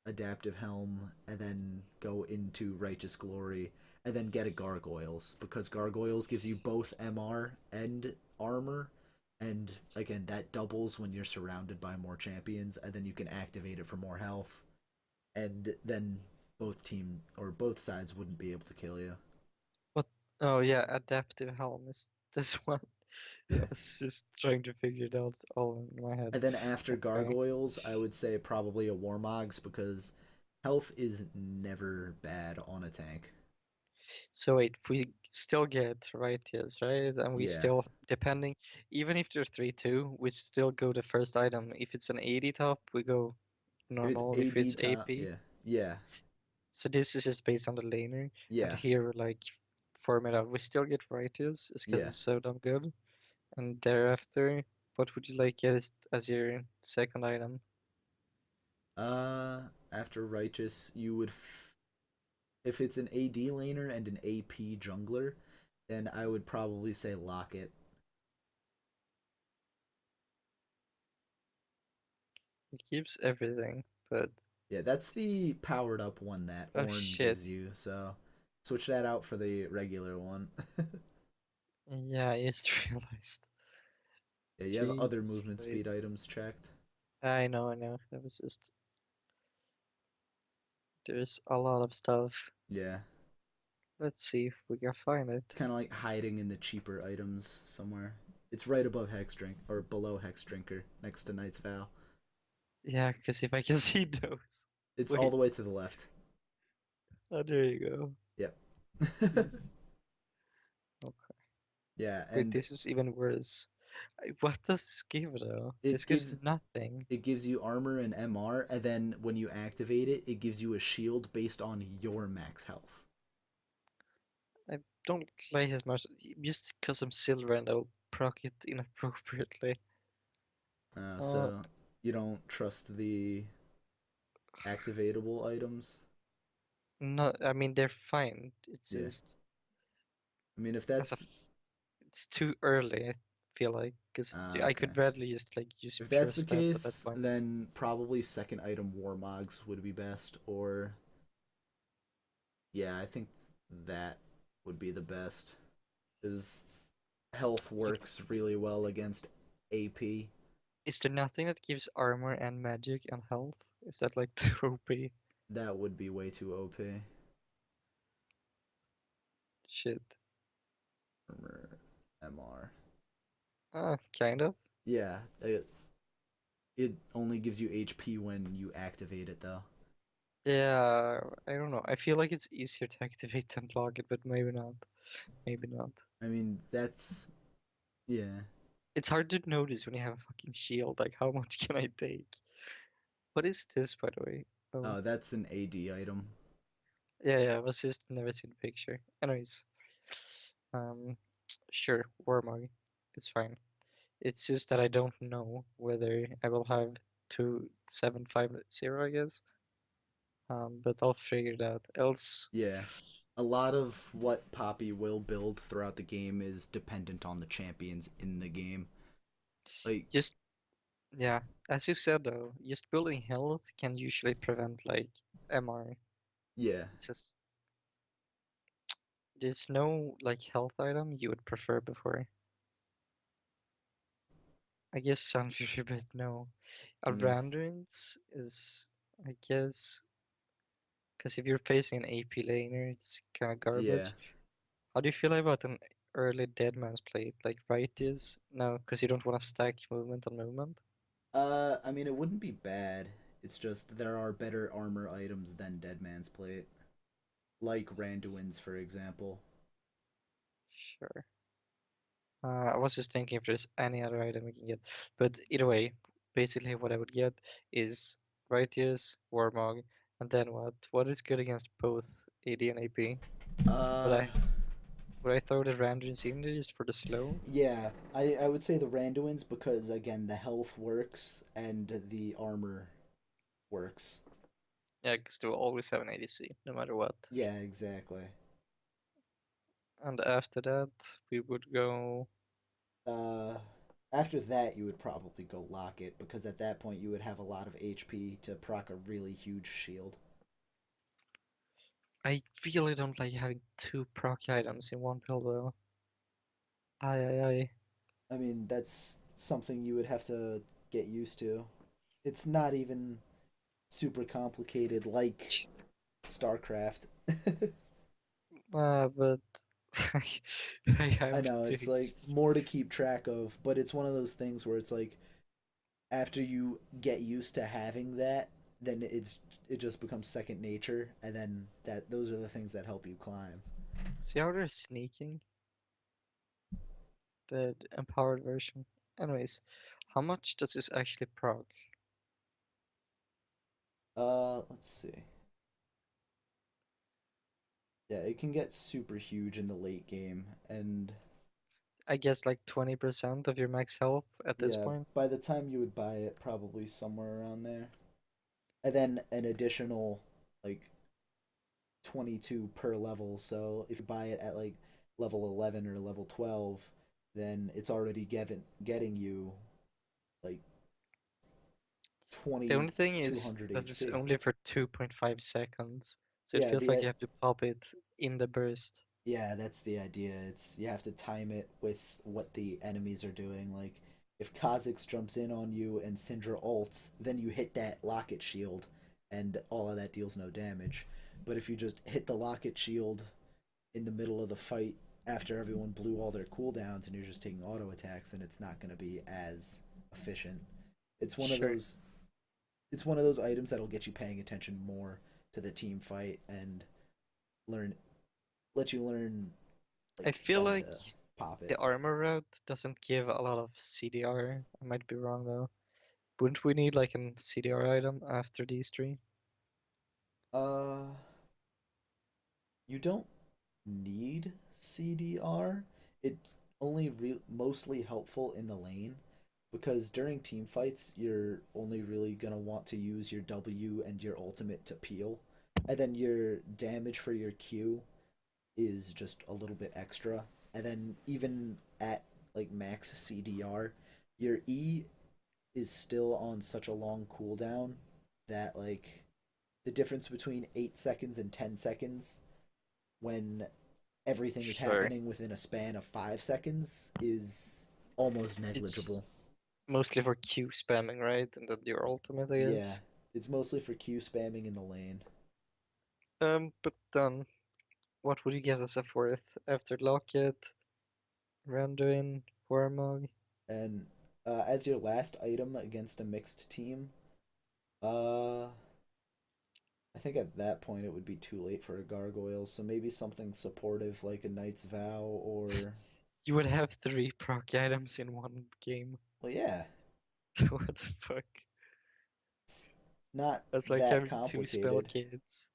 adaptive helm and then go into Righteous Glory and then get a Gargoyles because Gargoyles gives you both MR and armor, and again that doubles when you're surrounded by more champions, and then you can activate it for more health, and then both sides wouldn't be able to kill you. What? Oh yeah, adaptive helm is this one. I was just trying to figure it out all in my head. And then after Okay. Gargoyles, I would say probably a Warmogs because health is never bad on a tank. So wait, we still get righteous, right? And we Yeah. still, depending, even if they're 3-2, we still go the first item. If it's an 80 top, we go If it's normal. If AD it's top, AP, yeah. Yeah. so this is just based on the laner. And Yeah. here, like, form it out. We still get righteous, it's because Yeah. it's so damn good. And thereafter, what would you like as your second item? Uh, After Righteous, you would, if it's an AD laner and an AP jungler, then I would probably say Locket. It keeps everything, but Yeah, that's the powered up one that oh Ornn shit. gives you. So switch that out for the regular one. Yeah, I just realized. Yeah, you have other Jeez, movement speed Louise. items checked. I know. That was just there's a lot of stuff. Yeah, Let's see if we can find it's it. kind of like hiding in the cheaper items somewhere. It's right above Hex Drink or below Hex Drinker, next to Knight's Vow. Yeah, because if I can see those. It's all Wait, the way to the left. oh, there you go. Yep. Jeez. Okay. Yeah, Wait, and this is even worse. What does this give though? This it gives gives nothing. it gives you armor and MR, and then when you activate it, it gives you a shield based on your max health. I don't play as much just because I'm silver and I'll proc it inappropriately. Uh, So you don't trust the activatable items. no, I mean they're fine. It's Yeah, just I mean if as that's a it's too early, I feel like, because I okay. could readily just like use If pure that's the stats at that case, point. then probably second item Warmogs would be best, or yeah, I think that would be the best. Because health Wait, works really well against AP. is there nothing that gives armor and magic and health? Is that like too OP? That would be way too OP. Shit. Armor, MR. Kind of. Yeah, it only gives you HP when you activate it, though. Yeah, I don't know. I feel like it's easier to activate than log it, but maybe not. Maybe not. I mean, that's yeah. It's hard to notice when you have a fucking shield. Like, how much can I take? What is this, by the way? Oh, That's an AD item. yeah. I was just never seen the picture. Anyways, um, sure, Warmog. It's fine. It's just that I don't know whether I will have 2750, I guess. But I'll figure it out. Else, Yeah. A lot of what Poppy will build throughout the game is dependent on the champions in the game. Like, just yeah, as you said though, just building health can usually prevent like MR. yeah. It's just there's no like health item you would prefer before. I guess Sunfury, but no. Mm, Randuin's is, I guess, because if you're facing an AP laner, it's kind of yeah. garbage. How do you feel about an early Dead Man's Plate, like Righteous? No, because you don't want to stack movement on movement. I mean, it wouldn't be bad. It's just there are better armor items than Dead Man's Plate, like Randuin's, for example. Sure. I was just thinking if there's any other item we can get. But either way, basically what I would get is Righteous, Warmog, and then what? What is good against both AD and AP? Would Uh, I would I throw the Randuins in there just for the slow? yeah, I would say the Randuins because again the health works and the armor works. Yeah, because they'll always have an ADC, no matter what. Yeah, exactly. And after that, we would go. Uh, After that, you would probably go Locket because at that point you would have a lot of HP to proc a really huge shield. I really don't like having two proc items in one build though. Aye, aye, aye. I mean, that's something you would have to get used to. It's not even super complicated like StarCraft. But I I have know to. it's like more to keep track of, but it's one of those things where it's like after you get used to having that, then it just becomes second nature, and then that those are the things that help you climb. See how they're sneaking? The empowered version. Anyways, how much does this actually proc? Let's see. Yeah, it can get super huge in the late game, and I guess like 20% of your max health at this yeah, point. by the time you would buy it, probably somewhere around there. And then an additional like 22 per level. So if you buy it at like level 11 or level 12, then it's already getting you like The only thing is 2200 that it's HP. only for 2.5 seconds, so it Yeah, feels like you have to pop it in the burst. yeah, that's the idea. It's you have to time it with what the enemies are doing. Like if Kha'Zix jumps in on you and Syndra ults, then you hit that locket shield and all of that deals no damage. But if you just hit the locket shield in the middle of the fight after everyone blew all their cooldowns and you're just taking auto attacks, and it's not going to be as efficient. It's one of Sure. those it's one of those items that'll get you paying attention more to the team fight and learn let you learn I like feel when like to pop it. the armor route doesn't give a lot of CDR. I might be wrong though. Wouldn't we need like an CDR item after these three? Uh you don't need CDR. It's only mostly helpful in the lane because during team fights you're only really going to want to use your W and your ultimate to peel, and then your damage for your Q is just a little bit extra, and then even at like max CDR your E is still on such a long cooldown that like the difference between 8 seconds and 10 seconds when everything is Sure. happening within a span of 5 seconds is almost It's negligible. mostly for Q spamming, right? And then your ultimate, I Yeah, guess. it's mostly for Q spamming in the lane. But then what would you get as a fourth after Locket, Randuin, Warmog? And as your last item against a mixed team, I think at that point it would be too late for a gargoyle, so maybe something supportive like a Knight's Vow or. You would have three proc items in one game. Well, yeah, What the fuck? it's not That's like that having two spell complicated. kids.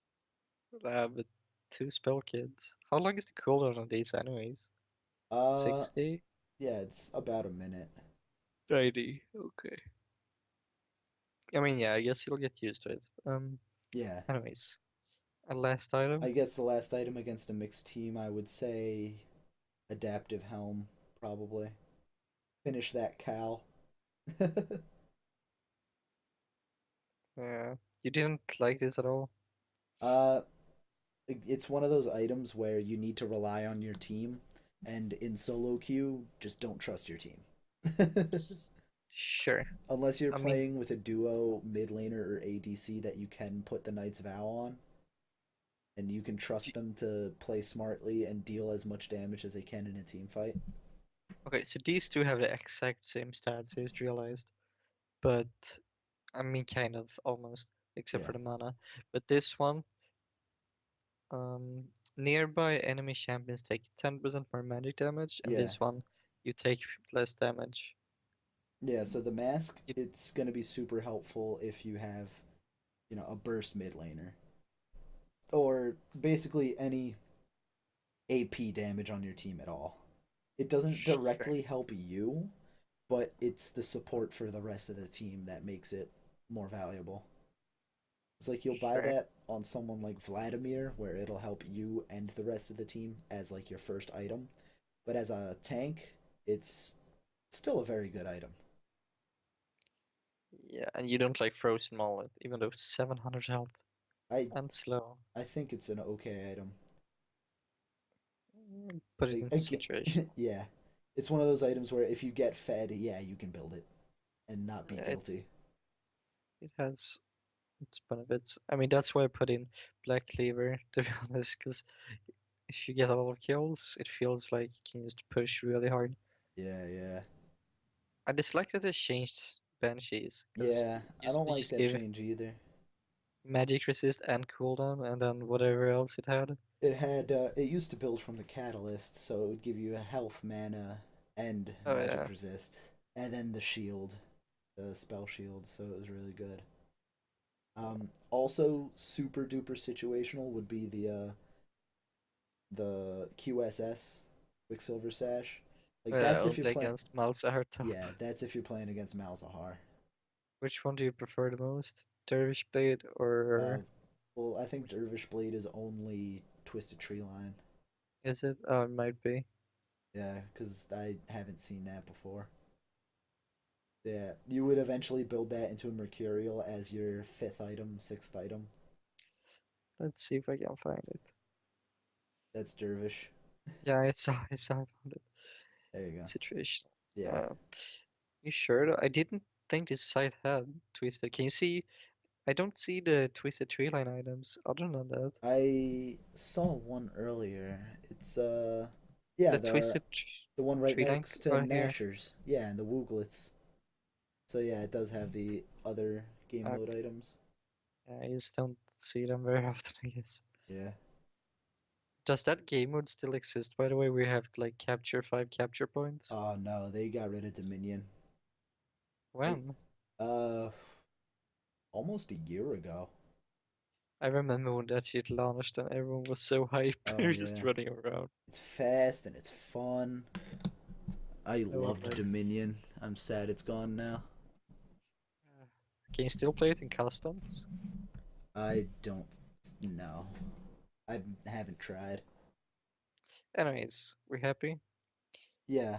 But two spell kids. How long is the cooldown on these anyways? Uh, 60? yeah, it's about a minute. 90. Okay. I mean, yeah, I guess you'll get used to it. Yeah, Anyways, a last I item. guess the last item against a mixed team, I would say adaptive helm, probably. Finish that Cal. Yeah. You didn't like this at all? uh, it's one of those items where you need to rely on your team, and in solo queue, just don't trust your team. Sure. Unless you're I mean, playing with a duo mid laner or ADC that you can put the Knight's Vow on, and you can trust d- them to play smartly and deal as much damage as they can in a team fight. okay, so these two have the exact same stats, I just realized. But, I mean, kind of, almost, except Yeah, for the mana. But this one, um, nearby enemy champions take 10% more magic damage, and yeah, this one, you take less damage. yeah. So the mask, It, it's gonna be super helpful if you have, a burst mid laner or basically any AP damage on your team at all. It doesn't sure, directly help you, but it's the support for the rest of the team that makes it more valuable. It's like you'll buy sure. that on someone like Vladimir, where it'll help you and the rest of the team as like your first item. But as a tank, it's still a very good item. Yeah, and you don't like Frozen Mullet, even though 700 health I and slow. I think it's an okay item. Put it Like, in again, situational. yeah, it's one of those items where if you get fed, yeah, you can build it and not be Yeah, guilty. it has its benefits. I mean, that's why I put in Black Cleaver, to be honest, because if you get a lot of kills, it feels like you can just push really hard. Yeah, yeah, I dislike that they changed Banshees, because yeah. I used don't to like just that give change either. magic resist and cooldown, and then whatever else it had. It used to build from the catalyst, so it would give you a health, mana, and Oh magic yeah, resist, and then the shield, the spell shield. So it was really good. Also super duper situational would be the QSS, Quicksilver Sash. Like that's if you're only playing. against Malzahar though. Yeah, that's if you're playing against Malzahar. Which one do you prefer the most? Dervish Blade Uh, or well, I think Dervish Blade is only Twisted Tree Line. is it? Oh, it might be. Yeah, because I haven't seen that before. Yeah, you would eventually build that into a Mercurial as your fifth item, sixth item. Let's see if I can find it. That's Dervish. Yeah, I saw I found it. There you go. Situation. Yeah. Uh, you sure? Though? I didn't think this site had Twisted. Can you see? I don't see the Twisted Tree Line items other than that. I saw one earlier. It's yeah, The Twisted the one right Tree Line next to right here. Nashers. Yeah, and the Wooglets. So yeah, it does have the other game mode Okay. items. I just don't see them very often, I guess. Yeah. Does that game mode still exist, by the way? We have like capture 5 capture points. Oh no, they got rid of Dominion. I When? uh almost a year ago. I remember when that shit launched and everyone was so hyped. Oh They're just yeah. running around. It's fast and it's fun. I Oh loved my. Dominion. I'm sad it's gone now. Can you still play it in customs? I don't know. I haven't tried. Anyways, we're happy. Yeah,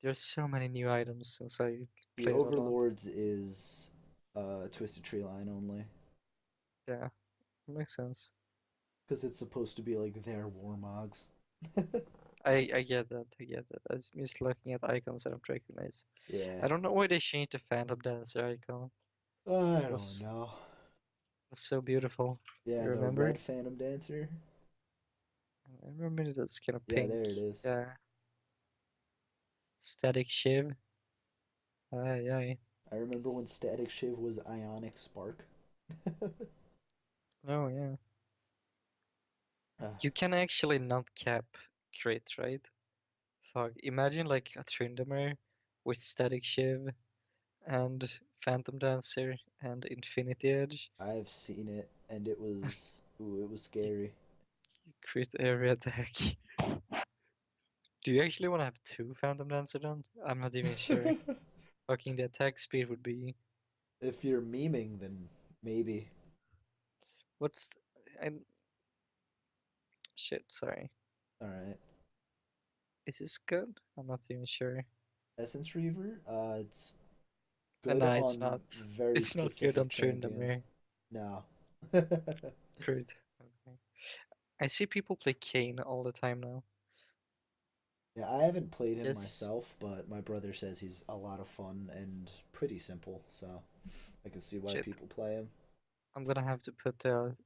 There's so many new items since I the played a lot. Overlords is Twisted Tree Line only Yeah, makes sense. because it's supposed to be like their Warmogs. I get that. I get that. I'm just looking at icons I don't recognize. Yeah, I don't know why they changed the Phantom Dancer icon. I It don't was know. was so beautiful. Yeah, You the remember? Red Phantom Dancer. I remember it was kind of Yeah, pink. there it is. Yeah. Static Shiv. Aye, aye. I remember when Static Shiv was Ionic Spark. Oh, yeah. uh, You can actually not cap crit, right? Fuck. Imagine like a Tryndamere with Static Shiv and Phantom Dancer and Infinity Edge. I've seen it and it was You, scary. you crit area attack. Do you actually want to have two Phantom Dancer then? I'm not even sure. Fucking the attack speed would be. If you're memeing, then maybe. What's. And. Shit, sorry. All right. Is this good? I'm not even sure. Essence Reaver. It's good No, it's on not. very It's not good specific on champions. Tryndamere. No. Crit. Okay. I see people play Kane all the time now. Yeah, I haven't played him Yes, myself, but my brother says he's a lot of fun and pretty simple, so I can see why shit. people play him. I'm gonna have to put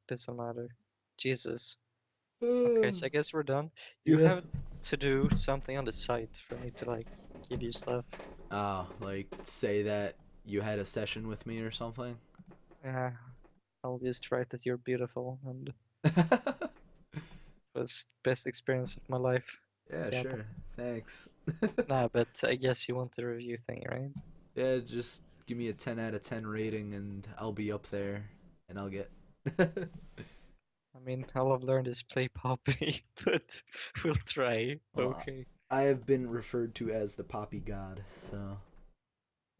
this on ladder. Jesus. Okay, Uh, so I guess we're done. You yeah. have to do something on the site for me to like give you stuff. Like say that you had a session with me or something. Yeah, I'll just write that you're beautiful and it was best experience of my life. Yeah, Yeah, sure. Thanks. nah, but I guess you want the review thing, right? Yeah, just give me a 10 out of 10 rating and I'll be up there and I'll get I mean, all I've learned is play Poppy, but we'll try. Well, Okay. I have been referred to as the Poppy God, so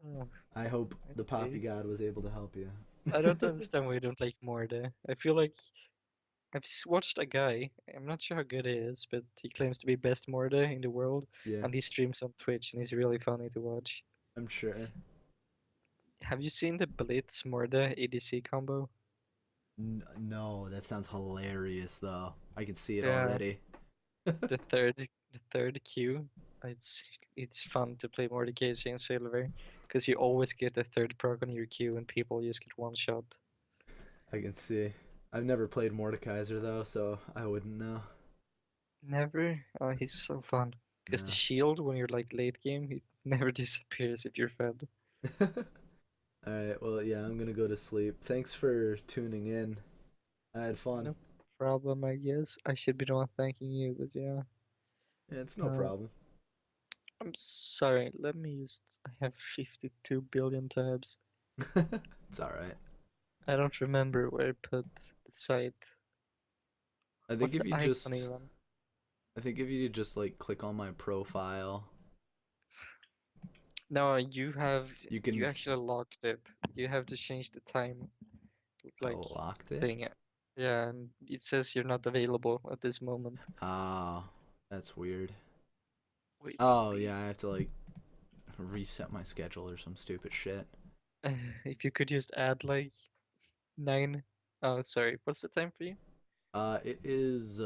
Oh, I hope the let's Poppy see. God was able to help you. I don't understand why you don't like Morda. I feel like watched a guy, I'm not sure how good he is, but he claims to be best Morda in the world, Yeah, and he streams on Twitch, and he's really funny to watch. I'm sure. Have you seen the Blitz Morda ADC combo? No, that sounds hilarious though. I can see it Yeah, already. the third Q. It's it's fun to play Mordekaiser and Silver, because you always get the third perk on your Q, and people just get one shot. I can see. I've never played Mordekaiser though, so I wouldn't know. Never. Oh, he's so fun. Because the No. shield, when you're like late game, it never disappears if you're fed. Alright, well, yeah, I'm gonna go to sleep. Thanks for tuning in. I had fun. No problem, I guess. I should be the one thanking you, but yeah. Yeah, it's no Uh, problem. I'm sorry. Let me just. I have 52 billion tabs. It's alright. I don't remember where I put the site. I think What's if the you icon just even? I think if you just like click on my profile, No, you have. you You can actually locked it. You have to change the time, like, locked it. thing. Yeah, and it says you're not available at this moment. Ah, that's weird. Wait, Oh wait. yeah, I have to like reset my schedule or some stupid shit. If you could just add like 9. Oh, sorry. What's the time for you? It is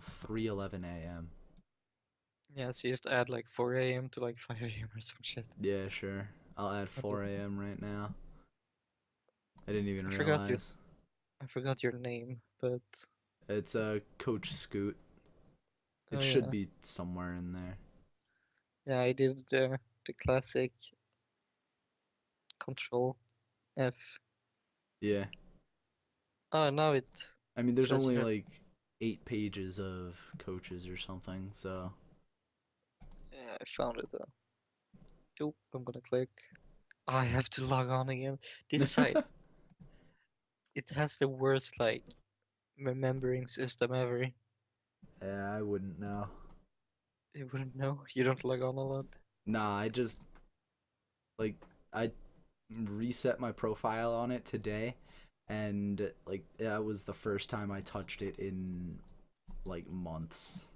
3:11 a.m. Yeah, so you just add like 4 a.m. to like 5 a.m. or some shit. Yeah, sure. I'll add Okay. 4 a.m. right now. I didn't even I forgot your realize. I forgot your name, but It's Coach Scoot. oh It should yeah. be somewhere in there. Yeah, I did the classic control F. Yeah. Oh, now it I mean, there's says only you're. like 8 pages of coaches or something, so Yeah, I found it though. Nope, I'm gonna click. I have to log on again. This site, it has the worst like remembering system ever. yeah, I wouldn't know. You wouldn't know. You don't log on a lot. Nah, I just like I reset my profile on it today, and like that was the first time I touched it in like months.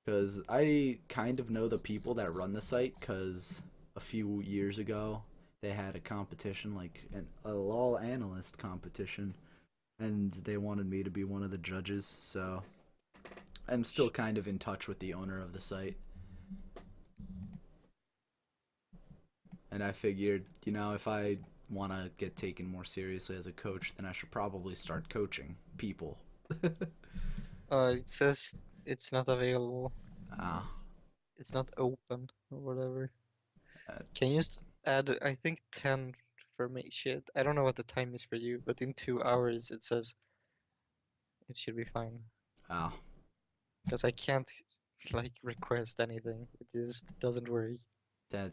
Cause I kind of know the people that run the site, cause a few years ago they had a competition, like a LOL analyst competition, and they wanted me to be one of the judges. So I'm still kind of in touch with the owner of the site. And I figured, if I want to get taken more seriously as a coach, then I should probably start coaching people. It says it's not available. Ah, It's not open or whatever. uh, Can you just add, I think 10 for me? Shit, I don't know what the time is for you, but in 2 hours it says it should be fine. ah, Because I can't like request anything. It just doesn't work. that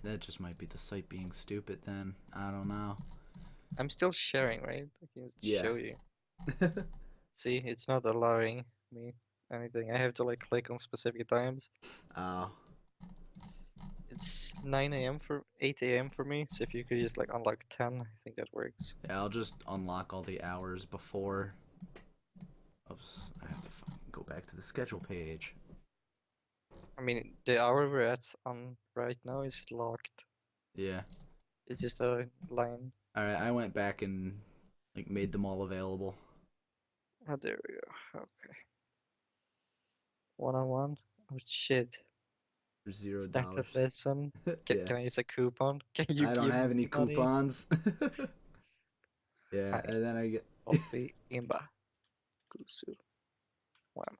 that just might be the site being stupid. Then I don't know. I'm still sharing, right? I can just Yeah. show you. See, it's not allowing me anything. I have to like click on specific times. Oh, It's 9 a.m. for 8 a.m. for me, so if you could just like unlock 10, I think that works. yeah. I'll just unlock all the hours before. Oops, I have to fucking go back to the schedule page. I mean, the hour we're at on right now is locked. Yeah. It's just a line. All right, I went back and like made them all available. Oh, there we go. Okay. One on one. Oh shit. for zero Stack that dollars. lesson. Yeah. Can I use a coupon? Can you I don't give have me any money? coupons. Yeah, Hi, and then I get Olfi, Imba, Kusu, Wam.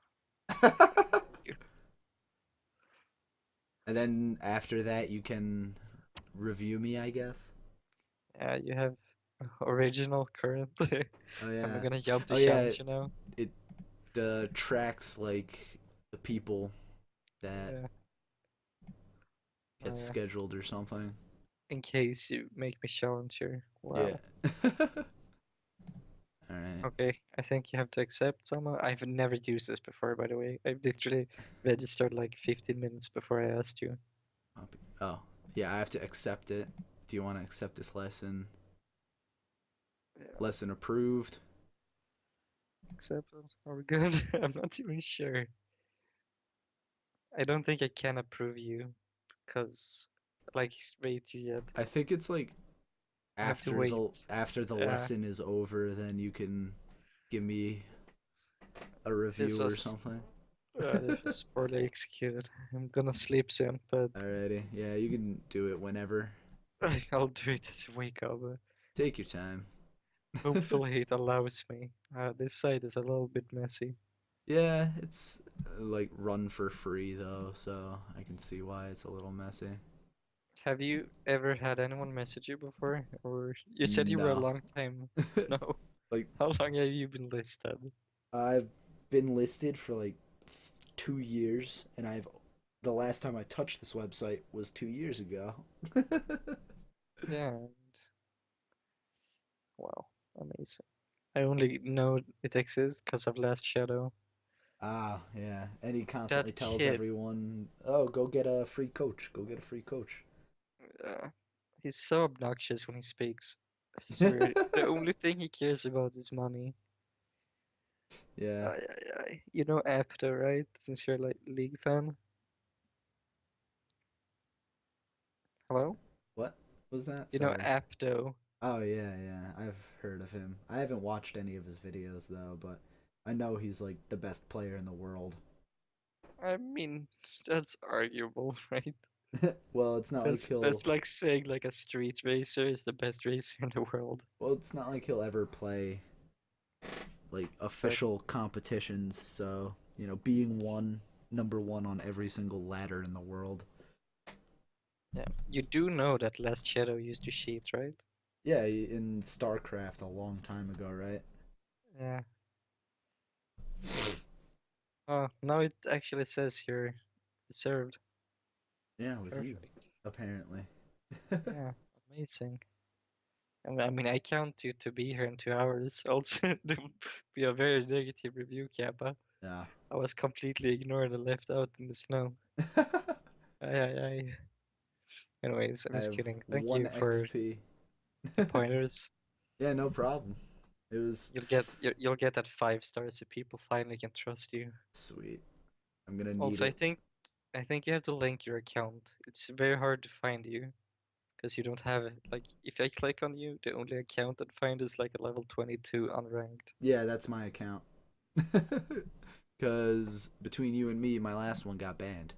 and then after that you can review me, I guess. You have original currently. Oh I'm yeah. gonna jump the Oh yeah, challenge, you know? it tracks like the people that Yeah. get Yeah. scheduled or something. In case you make me challenge here. Yeah. Wow. All right. Okay, I think you have to accept somehow. I've never used this before, by the way. I've literally registered like 15 minutes before I asked you. Oh, yeah, I have to accept it. Do you want to accept this lesson? Yeah, Lesson approved. accepted. Are we good? I'm not even sure. I don't think I can approve you because, like, wait yet. I think it's like I have to wait. after the Yeah, lesson is over, then you can give me a this review or was something. this was poorly executed. I'm gonna sleep soon, but Alrighty. Yeah, you can do it whenever. I'll do it as I wake up. Take your time. Hopefully it allows me. This site is a little bit messy. Yeah, it's like run for free though, so I can see why it's a little messy. Have you ever had anyone message you before? Or you said you were a No. long time. No. Like How long have you been listed? I've been listed for like 2 years, and I've the last time I touched this website was 2 years ago. Yeah. And wow, amazing. I only know it exists because of Last Shadow. Ah, yeah. And he constantly That tells kid, everyone, "Oh, go get a free coach. Go get a free coach." uh, he's so obnoxious when he speaks. I swear, the only thing he cares about is money. Yeah. You know Apto, right? Since you're like League fan. Hello? What was that? You know Sorry. Apto. Oh yeah, yeah. I've heard of him. I haven't watched any of his videos though, but I know he's like the best player in the world. I mean, that's arguable, right? Well, it's not like That's like saying like a street racer is the best racer in the world. it's not like he'll ever play like Exactly. official competitions, so, being number 1 on every single ladder in the world. Yeah. You do know that Last Shadow used to cheat, right? Yeah, in StarCraft a long time ago, right? Yeah. Oh, now it actually says you're reserved. Yeah, with you, Perfect. apparently. Yeah, amazing. And I mean, I count you to be here in 2 hours. Also, to be a very negative review, Kappa. Yeah. I was completely ignored and left out in the snow. Aye, aye, aye. Anyways, I'm I just have kidding. Thank one you for XP. the pointers. Yeah, no problem. It was You'll get that 5 stars so people finally can trust you. sweet. I'm gonna need Also, it. I think you have to link your account. It's very hard to find you because you don't have it. Like if I click on you, the only account that find is like a level 22 unranked. Yeah, that's my account. Because between you and me, my last one got banned.